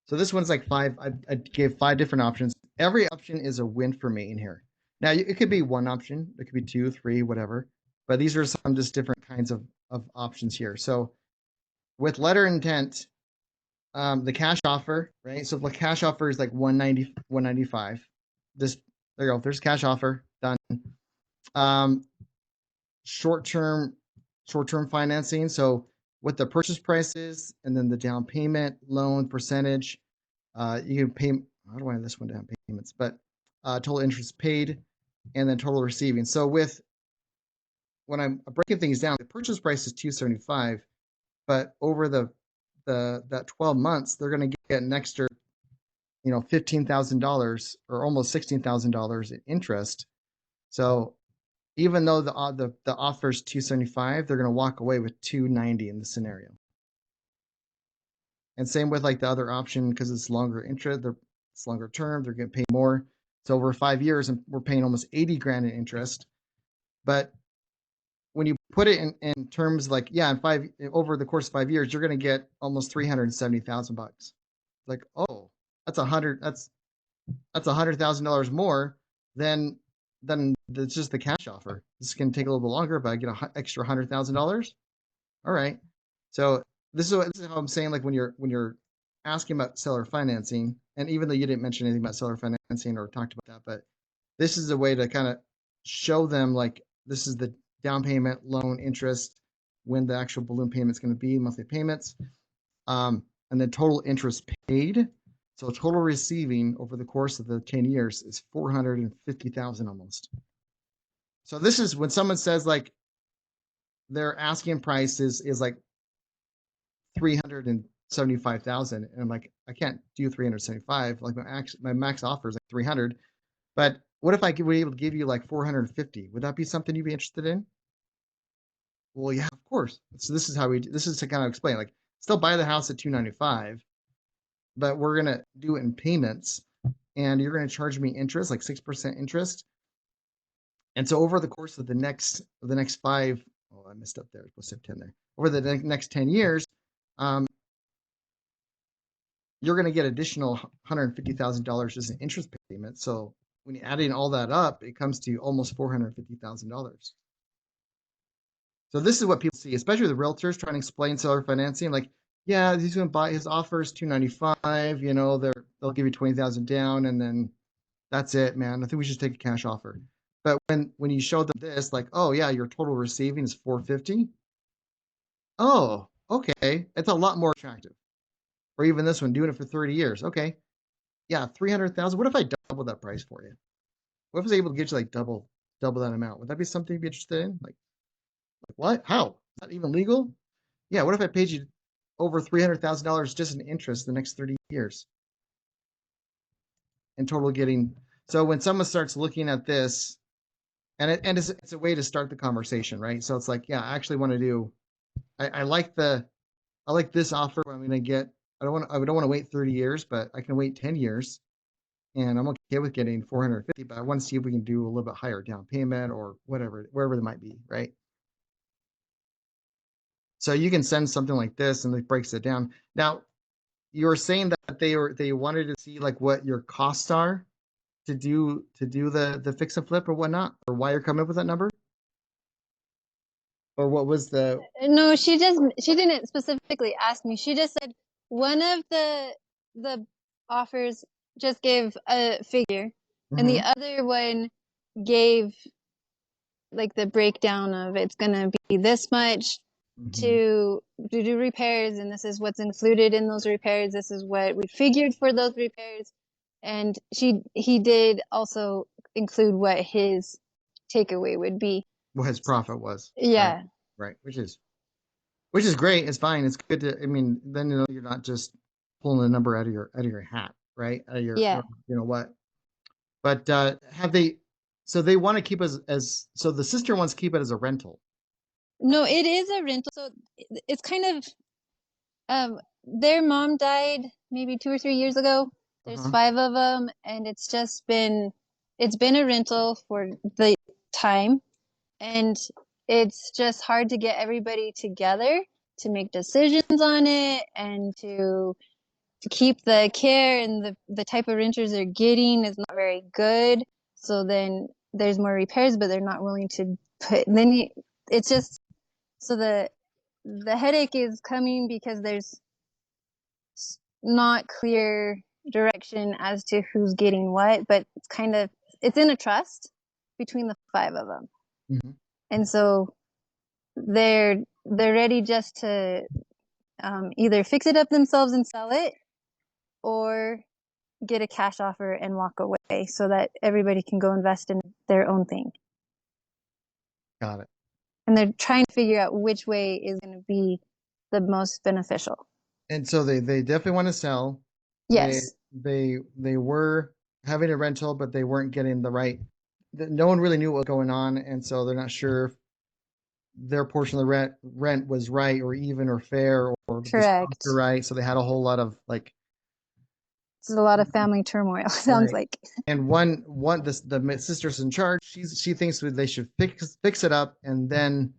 So this one's like 5. I gave 5 different options. Every option is a win for me in here. Now it could be one option, it could be 2, 3, whatever. But these are some just different kinds of options here. So with letter intent, the cash offer, right? So the cash offer is like 190, 195. This There you go. There's cash offer done. Short-term financing. So what the purchase price is, and then the down payment, loan percentage. You can pay. How do I have this one down payments? But total interest paid, and then total receiving. So when I'm breaking things down, the purchase price is $275, but over that 12 months, they're going to get an extra, $15,000 or almost $16,000 in interest. So even though the offer is $275, they're going to walk away with $290 in the scenario. And same with like the other option, because it's longer interest, it's longer term, they're going to pay more. So over 5 years, and we're paying almost 80 grand in interest. But when you put it in terms like, over the course of 5 years, you're going to get almost $370,000. Like, oh, that's $100,000 more than it's just the cash offer. This can take a little bit longer, but I get an extra $100,000. All right. So this is how I'm saying, like, when you're asking about seller financing, and even though you didn't mention anything about seller financing or talked about that, but this is a way to kind of show them, like, this is the down payment, loan, interest, when the actual balloon payment is going to be, monthly payments, and then total interest paid. So total receiving over the course of the 10 years is $450,000 almost. So this is when someone says, like, their asking price is like $375,000, and I'm like, I can't do 375. Like, my max offer is like 300. But what if I were able to give you like 450? Would that be something you'd be interested in? Well, yeah, of course. So this is to kind of explain, like, still buy the house at 295, but we're gonna do it in payments, and you're gonna charge me interest, like 6% interest. And so over the course of the next 5, oh, I messed up there. We'll say 10 there. Over the next 10 years, you're going to get additional $150,000 as an interest payment. So when you're adding all that up, it comes to almost $450,000. So this is what people see, especially the realtors trying to explain seller financing. Like, yeah, he's going to buy, his offer is $295. They'll give you $20,000 down, and then that's it, man. I think we should take a cash offer. But when you show them this, like, oh yeah, your total receiving is $450. Oh, okay, it's a lot more attractive. Or even this one, doing it for 30 years. Okay, yeah, 300,000. What if I double that price for you? What if I was able to get you like double that amount? Would that be something you'd be interested in? Like what? How? Is that even legal? Yeah. What if I paid you over $300,000 just in interest the next 30 years? In total getting. So when someone starts looking at this, and it's a way to start the conversation, right? So it's like, yeah, I actually want to do. I like this offer. I'm going to get. I don't want to wait 30 years, but I can wait 10 years, and I'm okay with getting 450. But I want to see if we can do a little bit higher down payment or whatever, wherever it might be, right? So you can send something like this, and it breaks it down. Now, you were saying that they wanted to see like what your costs are to do the fix and flip or whatnot, or why you're coming up with that number, or what was the? No, she didn't specifically ask me. She just said one of the offers just gave a figure, and the other one gave like the breakdown of it's gonna be this much to do repairs, and this is what's included in those repairs. This is what we figured for those repairs, and he did also include what his takeaway would be. What his profit was. Yeah. Right. Which is great. It's fine. It's good to. I mean, then you're not just pulling a number out of your hat, right? Out of your, Yeah. What. But have they? So they want to keep as so the sister wants to keep it as a rental. No, it is a rental. So it's kind of their mom died maybe 2 or 3 years ago. There's 5 of them, and it's been a rental for the time, and it's just hard to get everybody together to make decisions on it, and to keep the care, and the type of renters they're getting is not very good. So then there's more repairs, but they're not willing to put. It's just so the headache is coming because there's not clear direction as to who's getting what, but it's in a trust between the 5 of them. And so they're ready just to either fix it up themselves and sell it, or get a cash offer and walk away, so that everybody can go invest in their own thing. Got it. And they're trying to figure out which way is going to be the most beneficial. And so they definitely want to sell. Yes. They were having a rental, but they weren't getting the right. No one really knew what was going on, and so they're not sure if their portion of the rent was right or even or fair or the Correct. sponsor right. So they had a whole lot of like. It's a lot of family turmoil. Sounds Right. like. And the sister's in charge. She thinks that they should fix it up and then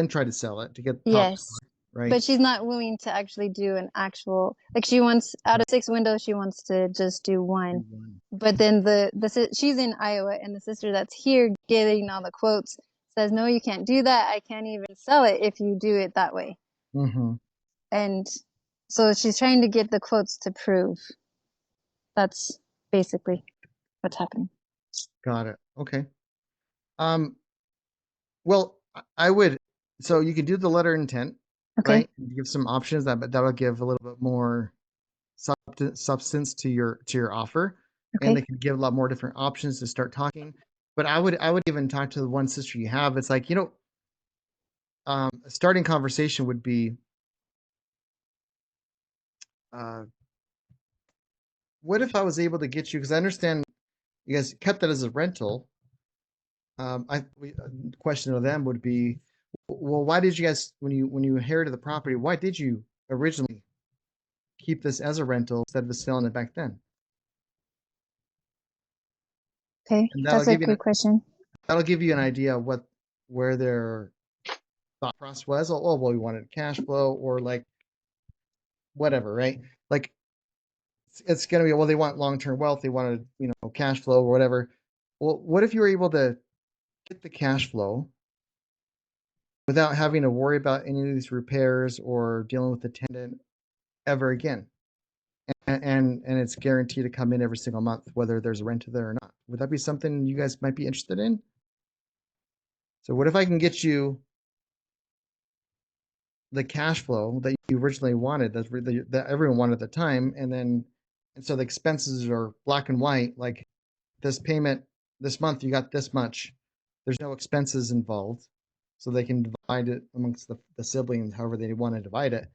try to sell it to get top Yes. dollar, right? But she's not willing to actually do an actual, like, she wants, out of 6 windows, she wants to just do one. But then she's in Iowa, and the sister that's here getting all the quotes says, no, you can't do that. I can't even sell it if you do it that way. Mm-hmm. And so she's trying to get the quotes to prove. That's basically what's happening. Got it. Okay. Well, I would. So you could do the letter intent, Okay. right? Give some options that'll give a little bit more substance to your offer, and Okay. they can give a lot more different options to start talking. But I would even talk to the one sister you have. It's like, a starting conversation would be, what if I was able to get you? Because I understand you guys kept that as a rental. Question to them would be, well, why did you guys, when you inherited the property, why did you originally keep this as a rental instead of selling it back then? Okay. And That's a good question. That'll give you an idea of where their thought process was. Oh, well, we wanted cash flow or like whatever, right? Like it's going to be, well, they want long-term wealth. They wanted, cash flow or whatever. Well, what if you were able to get the cash flow without having to worry about any of these repairs or dealing with the tenant ever again? And it's guaranteed to come in every single month, whether there's a renter there or not. Would that be something you guys might be interested in? So what if I can get you the cash flow that you originally wanted, that everyone wanted at the time, and so the expenses are black and white, like this payment this month you got this much. There's no expenses involved, so they can divide it amongst the siblings however they want to divide it.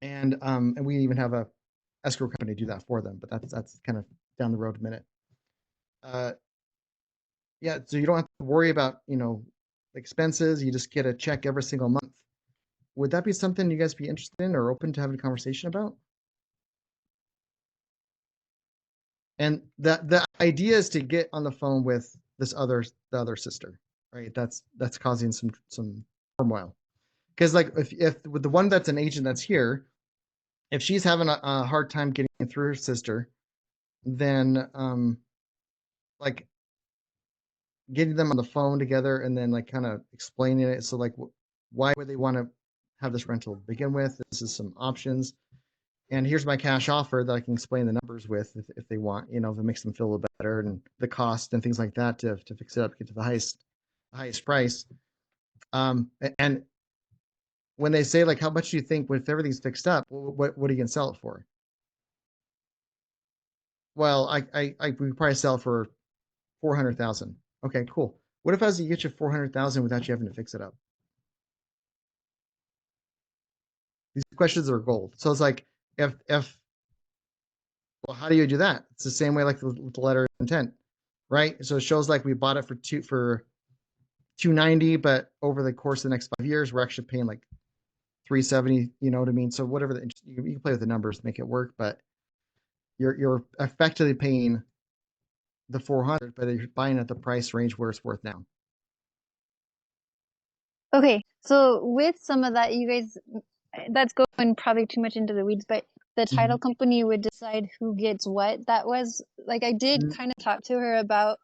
And we even have a escrow company do that for them, but that's kind of down the road a minute. Yeah, so you don't have to worry about expenses. You just get a check every single month. Would that be something you guys be interested in or open to having a conversation about? And the idea is to get on the phone with the other sister, right? That's causing some turmoil. Because like if with the one that's an agent that's here, if she's having a hard time getting through her sister, then like getting them on the phone together and then like kind of explaining it. So like, why would they want to have this rental to begin with? This is some options, and here's my cash offer that I can explain the numbers with if they want, if it makes them feel a little better, and the cost and things like that to fix it up, get to the highest price. And when they say like, how much do you think if everything's fixed up, what are you gonna sell it for? Well, we probably sell for 400,000. Okay, cool. What if I was to get you 400,000 without you having to fix it up? These questions are gold. So it's like, if well, how do you do that? It's the same way like with the letter of intent, right? So it shows like we bought it for 290, but over the course of the next 5 years, we're actually paying like 370. You know what I mean? So whatever you can play with the numbers to make it work, but you're effectively paying the 400, but you're buying at the price range where it's worth now. Okay, so with some of that, you guys, that's going probably too much into the weeds, but the title company would decide who gets what. That was like, I did kind of talk to her about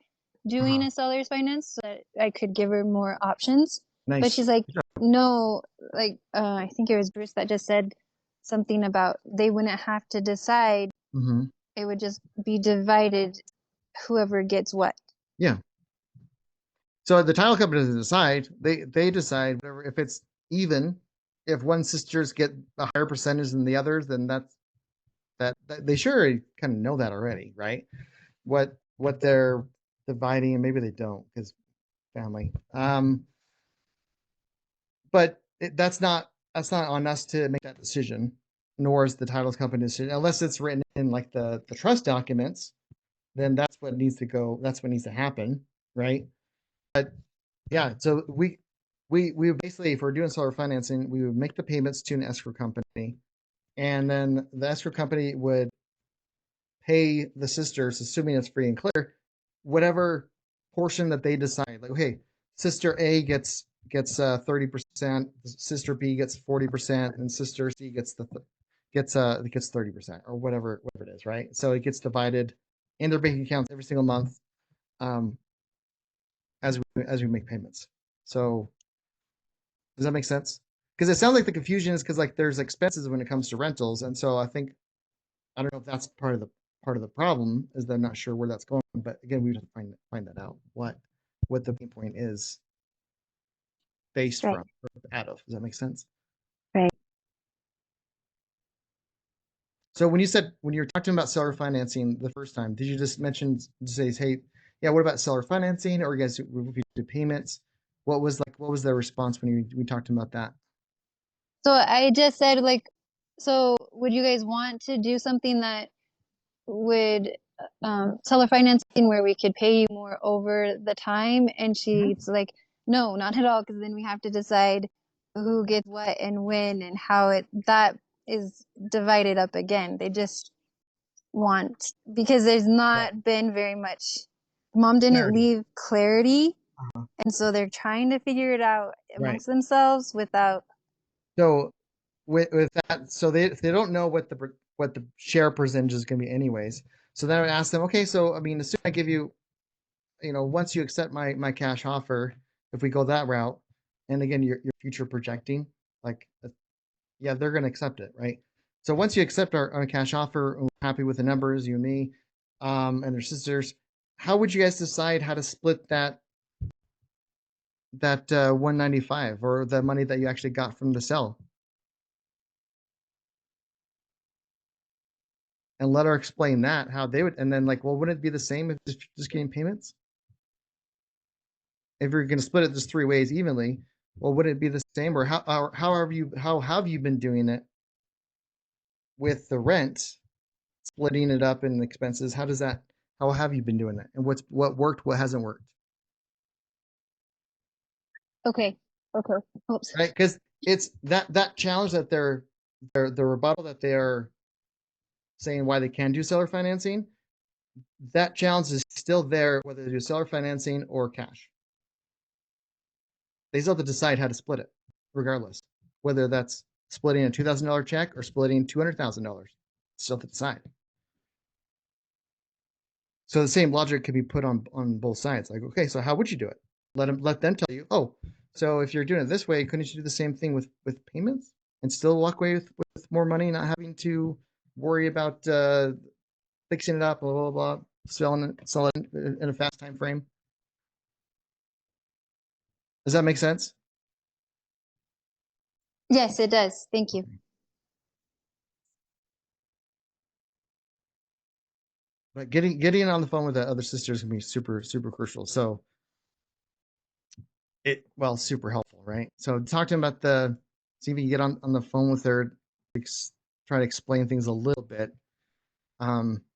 doing a seller's finance so that I could give her more options. Nice. But she's like, no, like, I think it was Bruce that just said something about they wouldn't have to decide. It would just be divided, whoever gets what. Yeah. So the title company doesn't decide. They decide whatever. If it's even, if one sisters get a higher percentage than the others, then that they sure kind of know that already, right? What they're dividing, and maybe they don't because family. But that's not on us to make that decision, nor is the titles company decision, unless it's written in like the trust documents. Then that's what needs to go. That's what needs to happen, right? But yeah, so we basically, if we're doing seller financing, we would make the payments to an escrow company, and then the escrow company would pay the sisters, assuming it's free and clear, whatever portion that they decide. Like, okay, sister A gets 30%, sister B gets 40%, and sister C gets 30% or whatever it is, right? So it gets divided in their bank accounts every single month, um, as we make payments. So does that make sense? Because it sounds like the confusion is because like there's expenses when it comes to rentals, and so I don't know if that's part of the problem is they're not sure where that's going. But again, we have to find that out what the main point is based Right. from or out of. Does that make sense? Right. So when you were talking about seller financing the first time, did you just say, hey, yeah, what about seller financing, or you guys do payments? What was their response when we talked about that? So I just said like, so would you guys want to do something that would seller financing where we could pay you more over the time? And she's like, no, not at all, because then we have to decide who gets what and when and how that is divided up again. They just want, because there's not been very much, mom didn't Clarity. leave clarity, Uh-huh. and so they're trying to figure it out Right. amongst themselves without. So with that, so they don't know what the share percentage is going to be anyways. So then I would ask them, okay, so I mean, assume I give you, once you accept my cash offer, if we go that route, and again, your future projecting, like, yeah, they're going to accept it, right? So once you accept our cash offer, and we're happy with the numbers, you and me, and their sisters, how would you guys decide how to split that 195 or the money that you actually got from the sell? And let her explain that how they would, and then like, well, wouldn't it be the same if just getting payments? If you're going to split it just three ways evenly, well, would it be the same, or how have you been doing it with the rent, splitting it up in expenses? How have you been doing that, and what worked, what hasn't worked, Okay. Oops. right? Because it's that challenge that the rebuttal that they are saying why they can do seller financing. That challenge is still there, whether they do seller financing or cash. They still have to decide how to split it, regardless, whether that's splitting a $2,000 check or splitting $200,000. Still have to decide. So the same logic could be put on both sides. Like, okay, so how would you do it? Let them tell you. Oh, so if you're doing it this way, couldn't you do the same thing with payments and still walk away with more money, not having to worry about fixing it up, blah blah blah, selling it in a fast time frame? Does that make sense? Yes, it does. Thank you. But getting on the phone with the other sisters can be super super crucial. So super helpful, right? So talk to them about see if you can get on the phone with her, try to explain things a little bit,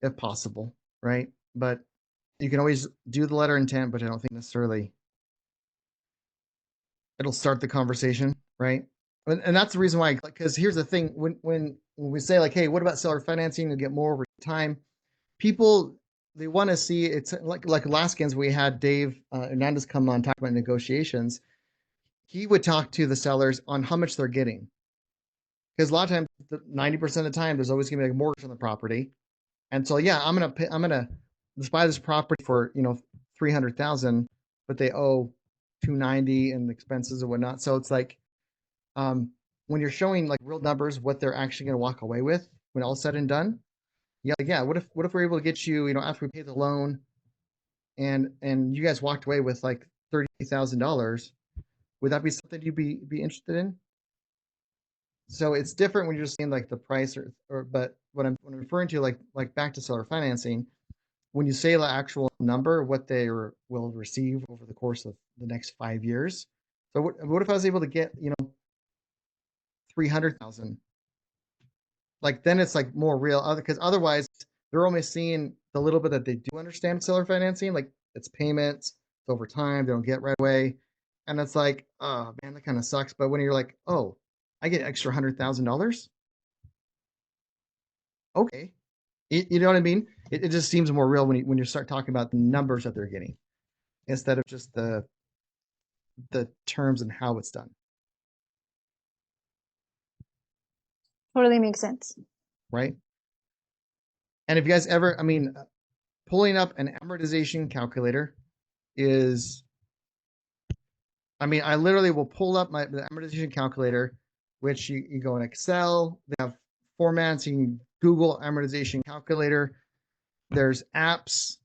if possible, right? But you can always do the letter intent, but I don't think necessarily it'll start the conversation, right? And that's the reason why, because here's the thing: when we say like, hey, what about seller financing? You get more over time. People, they want to see, it's like Alaskans. We had Dave Hernandez come on talk about negotiations. He would talk to the sellers on how much they're getting, because a lot of times, 90% of the time, there's always going to be a mortgage on the property, and so yeah, I'm gonna just buy this property for 300,000, but they owe 290 and expenses and whatnot. So it's like, when you're showing like real numbers, what they're actually going to walk away with when all's said and done. Yeah, like, yeah. What if we're able to get you, after we pay the loan, and you guys walked away with like $30,000, would that be something you'd be interested in? So it's different when you're just saying like the price or but what I'm referring to like back to seller financing, when you say the actual number, what they will receive over the course of the next 5 years. So what if I was able to get 300,000? Like then it's like more real, other because otherwise they're only seeing the little bit that they do understand seller financing, like it's payments, it's over time, they don't get right away, and it's like, oh man, that kind of sucks. But when you're like, oh, I get extra $100,000, okay, you know what I mean? It just seems more real when you start talking about the numbers that they're getting instead of just the terms and how it's done, Totally makes sense. right? And if you guys ever, I mean, pulling up an amortization calculator is, I mean, I literally will pull up the amortization calculator, which you go in Excel. They have formats. You can Google amortization calculator. There's apps.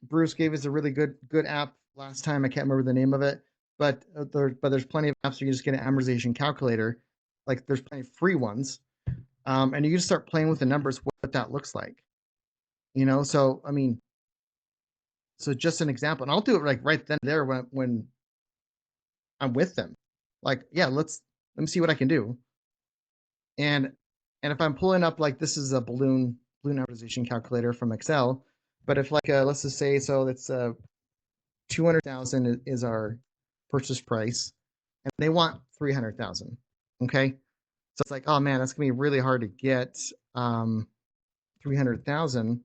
Bruce gave us a really good app last time. I can't remember the name of it, but there's plenty of apps. You can just get an amortization calculator. Like there's plenty of free ones, and you can start playing with the numbers, what that looks like. So I mean, so just an example, and I'll do it like right then and there when I'm with them. Like, yeah, let me see what I can do. And if I'm pulling up like this is a balloon amortization calculator from Excel, but if like let's just say so that's 200,000 is our purchase price, and they want 300,000. Okay, so it's like, oh man, that's gonna be really hard to get 300,000.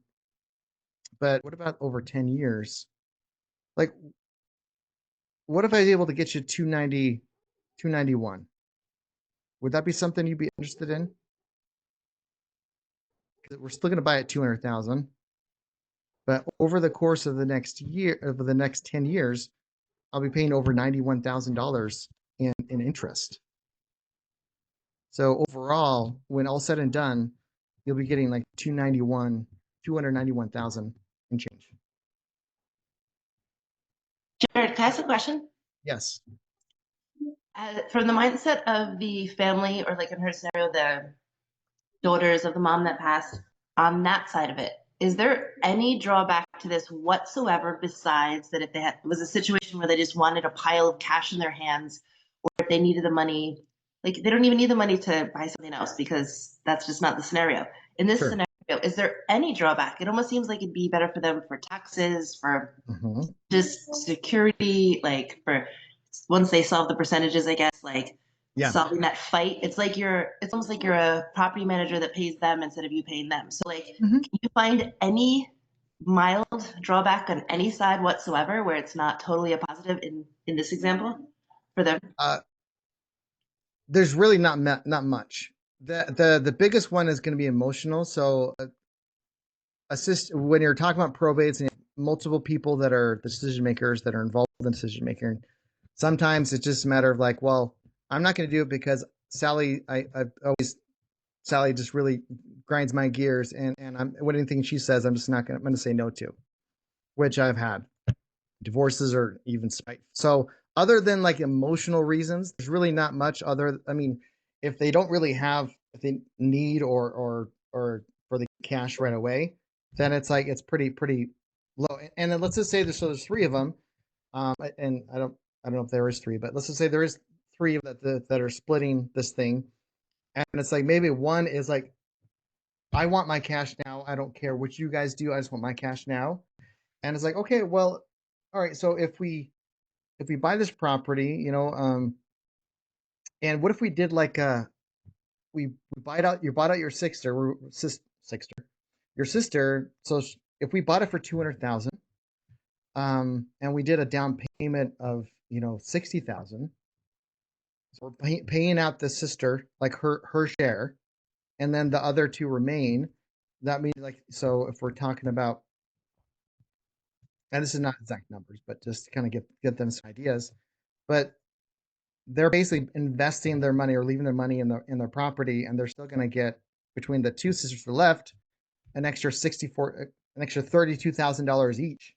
But what about over 10 years? Like, what if I was able to get you 290, 291? Would that be something you'd be interested in? We're still going to buy at 200,000, but over the course of the next year, over the next 10 years, I'll be paying over $91,000 in interest. So overall, when all said and done, you'll be getting like 291,000 and change. Jared, can I ask a question? Yes. From the mindset of the family, or like in her scenario, the daughters of the mom that passed, on that side of it, is there any drawback to this whatsoever besides that if it was a situation where they just wanted a pile of cash in their hands, or if they needed the money, like they don't even need the money to buy something else because that's just not the scenario. In this Sure. scenario, is there any drawback? It almost seems like it'd be better for them for taxes, for just security, like for once they solve the percentages, I guess, like Yeah. solving that fight. It's almost like you're a property manager that pays them instead of you paying them. So like, can you find any mild drawback on any side whatsoever where it's not totally a positive in this example for them? There's really not much. The biggest one is going to be emotional. So assist when you're talking about probates and multiple people that are decision makers that are involved in decision making. Sometimes it's just a matter of like, well, I'm not going to do it because Sally, Sally just really grinds my gears, and anything she says, I'm going to say no to, which I've had divorces or even spite. So other than like emotional reasons, there's really not much other. I mean, if they don't really have, if they need or for the cash right away, then it's like it's pretty low. And then let's just say there's three of them, and I don't know if there is three, but let's just say there is three that are splitting this thing, and it's like maybe one is like, I want my cash now. I don't care what you guys do. I just want my cash now. And it's like, okay, well, all right. So if we buy this property, and what if we did like we you bought out your sister, your sister. So if we bought it for 200,000, and we did a down payment of 60,000, so we're paying out the sister like her share, and then the other two remain. That means like, so if we're talking about, and this is not exact numbers, but just to kind of get them some ideas, but they're basically investing their money or leaving their money in their property, and they're still going to get, between the two sisters left, an extra $32,000 each.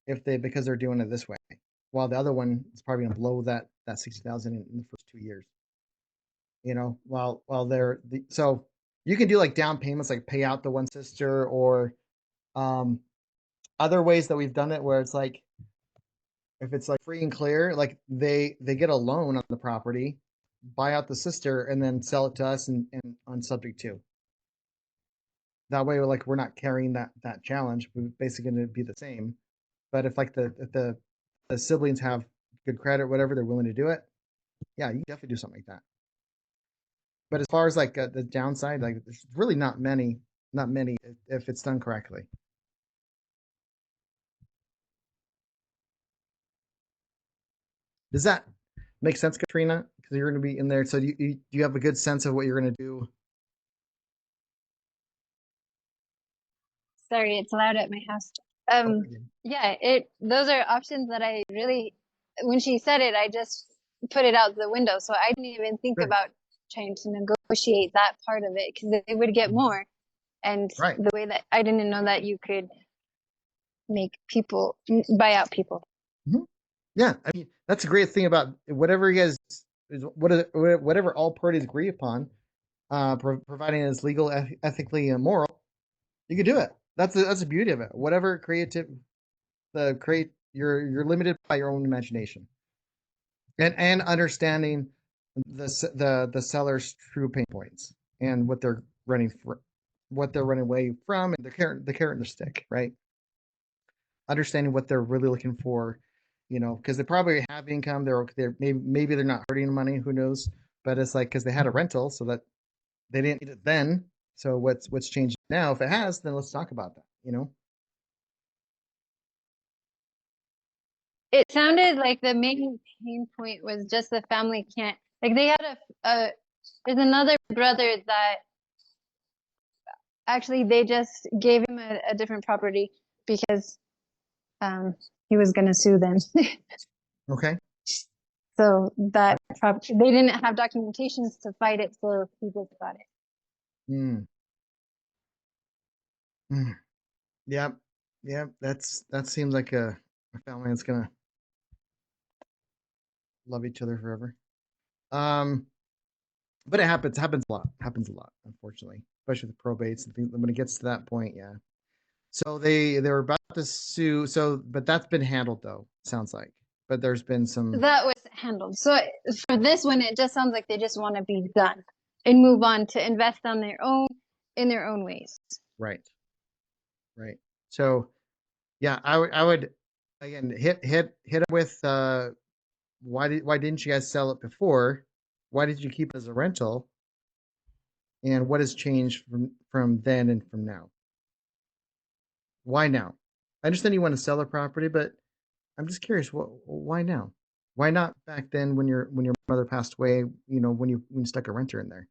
because they're doing it this way, while the other one is probably going to blow that 60,000 in the first 2 years. While so you can do like down payments, like pay out the one sister, or other ways that we've done it where it's like if it's like free and clear, like they get a loan on the property, buy out the sister, and then sell it to us and on subject to. That way, like we're not carrying that challenge. We're basically going to be the same. But if like the siblings have good credit, whatever, they're willing to do it. Yeah, you can definitely do something like that. But as far as like the downside, like there's really not many if it's done correctly. Does that make sense, Katrina? Because you're going to be in there, so you have a good sense of what you're going to do. Sorry, it's loud at my house. Yeah, those are options that I really, when she said it, I just put it out the window. So I didn't even think Right. about trying to negotiate that part of it because they would get more. And Right. the way that I didn't know that you could make people buy out people. Mm-hmm. Yeah, I mean that's a great thing about whatever you guys whatever all parties agree upon, providing it's legal, ethically, and moral, you can do it. That's the beauty of it. Whatever you're limited by your own imagination, and understanding the seller's true pain points and what they're running away from, and the carrot and the stick, right? Understanding what they're really looking for, because they probably have income. They're maybe they're not hurting money. Who knows? But it's like because they had a rental, so that they didn't need it then. So what's changed now? If it has, then let's talk about that. It sounded like the main pain point was just the family can't, like they had there's another brother that actually they just gave him a different property because he was going to sue them. Okay. So that property, they didn't have documentations to fight it, so he just got it. Mm. Mm. Yep. Yep. That seems like a family that's gonna love each other forever. But it happens a lot. Happens a lot, unfortunately, especially with probates and things. When it gets to that point, yeah. So they were about to sue. So, but that's been handled though. Sounds like. But there's been some. That was handled. So for this one, it just sounds like they just want to be done and move on to invest on their own in their own ways. Right. Right. So, yeah, I would again hit them with why didn't you guys sell it before? Why did you keep it as a rental? And what has changed from then and from now? Why now? I understand you want to sell the property, but I'm just curious. Why now? Why not back then when your mother passed away? When you stuck a renter in there,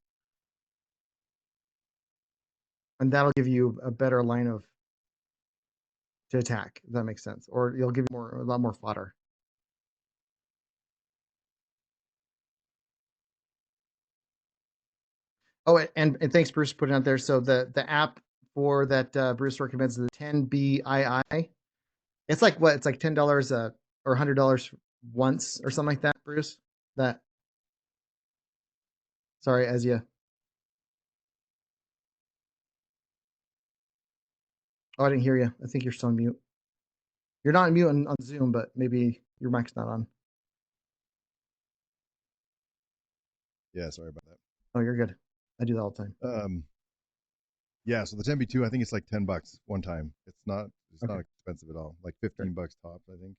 and that'll give you a better line of to attack. If that makes sense, or you'll give you a lot more fodder. Oh, and thanks, Bruce, for putting it out there. So the app for that Bruce recommends is the 10BII. It's like what? It's like $10 or $100 once or something like that, Bruce. That sorry, as you. Oh, I didn't hear you. I think you're still on mute. You're not on mute on Zoom, but maybe your mic's not on. Yeah, sorry about that. Oh, you're good. I do that all the time. Yeah, so the 10B2, I think it's like $10 one time. It's not Okay. not expensive at all. Like $15 tops, I think.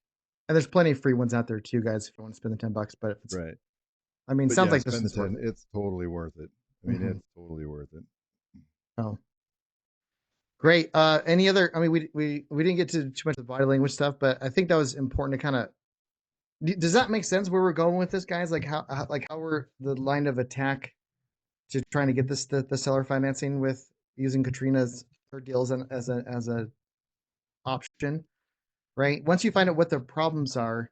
And there's plenty of free ones out there too, guys. If you want to spend the $10, but if it's Right. I mean, But sounds yeah, like this spend the is worth 10. it. It's totally worth it. I mean, Mhm. it's totally worth it. Oh, great. Any other? I mean, we didn't get to too much of the body language stuff, but I think that was important to kind of. Does that make sense where we're going with this, guys? Like how we're the line of attack to trying to get the seller financing with using Katrina's her deals as a option, right? Once you find out what the problems are,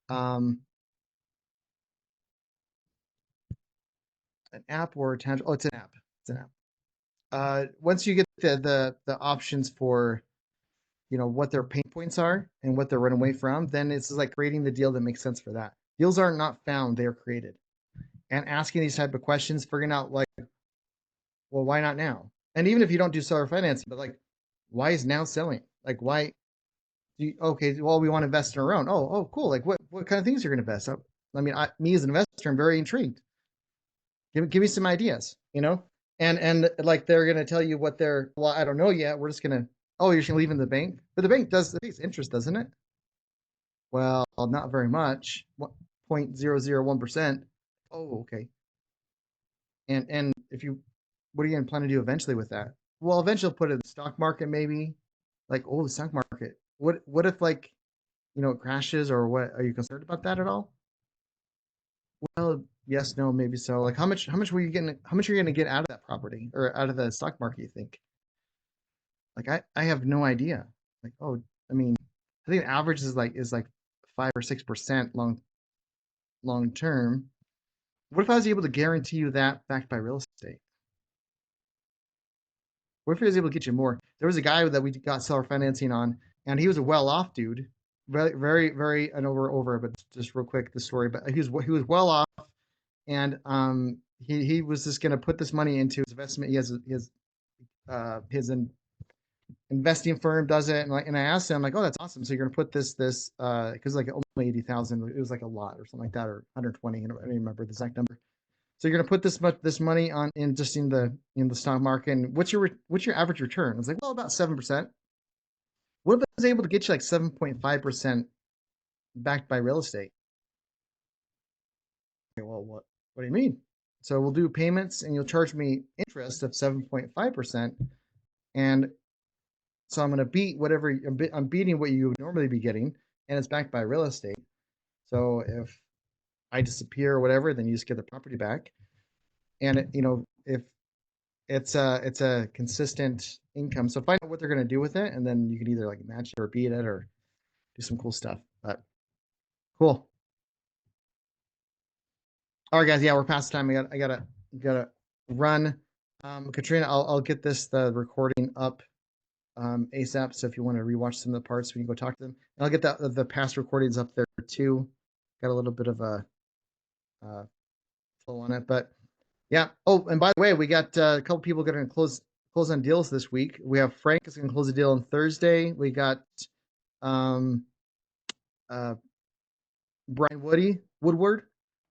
um, an app or a tangible. Oh, it's an app. It's an app. Once you get the options for what their pain points are and what they're running away from, then it's like creating the deal that makes sense for that. Deals are not found, they are created. And asking these type of questions, figuring out like, well, why not now? And even if you don't do seller financing, but like, why is now selling? Like, why okay, well, we want to invest in our own. Oh, cool. Like what kind of things you're going to invest? I mean, me as an investor, I'm very intrigued. Give me some ideas, and like they're going to tell you what they're, well, I don't know yet. We're just going to, oh, you're just going to leave in the bank, but the bank does, the interest, doesn't it? Well, not very much, 0.001%. Oh, okay. And if you, what are you going to plan to do eventually with that? Well, eventually put it in the stock market, maybe. Like, oh, the stock market. What if like, it crashes, or what? Are you concerned about that at all? Well, yes, no, maybe so. Like, how much were you getting? How much are you going to get out of that property or out of the stock market, you think? Like, I have no idea. Like, oh, I mean, I think the average is like 5 or 6% long term. What if I was able to guarantee you that backed by real estate? What if he was able to get you more? There was a guy that we got seller financing on, and he was a well-off dude, very, very, very, and over, but just real quick, the story. But he was well off, and he was just going to put this money into his investment. He has his investing firm does it, and I asked him like, oh, that's awesome. So you're going to put this because like only 80,000, it was like a lot or something like that, or 120. I don't remember the exact number. So you're going to put this money on in the stock market. And what's your average return? I was like, well, about 7%. What if I was able to get you like 7.5% backed by real estate? Okay, well, what do you mean? So we'll do payments, and you'll charge me interest of 7.5%, and so I'm going to beat whatever I'm beating what you would normally be getting, and it's backed by real estate. So if I disappear or whatever, then you just get the property back, and if it's a consistent income. So find out what they're going to do with it, and then you can either like match it or beat it or do some cool stuff. But cool. All right, guys. Yeah, we're past time. I gotta run. Katrina, I'll get the recording up ASAP. So if you want to rewatch some of the parts, we can go talk to them. And I'll get the past recordings up there too. Got a little bit of a flow on it, but yeah. Oh, and by the way, we got a couple people going to close on deals this week. We have Frank is going to close a deal on Thursday. We got um, Brian Woodward.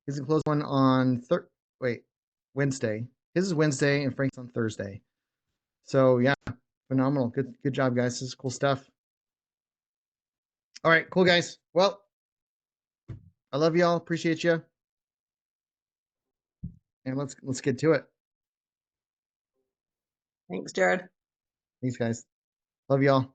He's going to close one on Wednesday. His is Wednesday, and Frank's on Thursday. So yeah, phenomenal. Good job, guys. This is cool stuff. All right, cool, guys. Well, I love y'all. Appreciate you. And let's get to it. Thanks, Jared. Thanks, guys. Love y'all.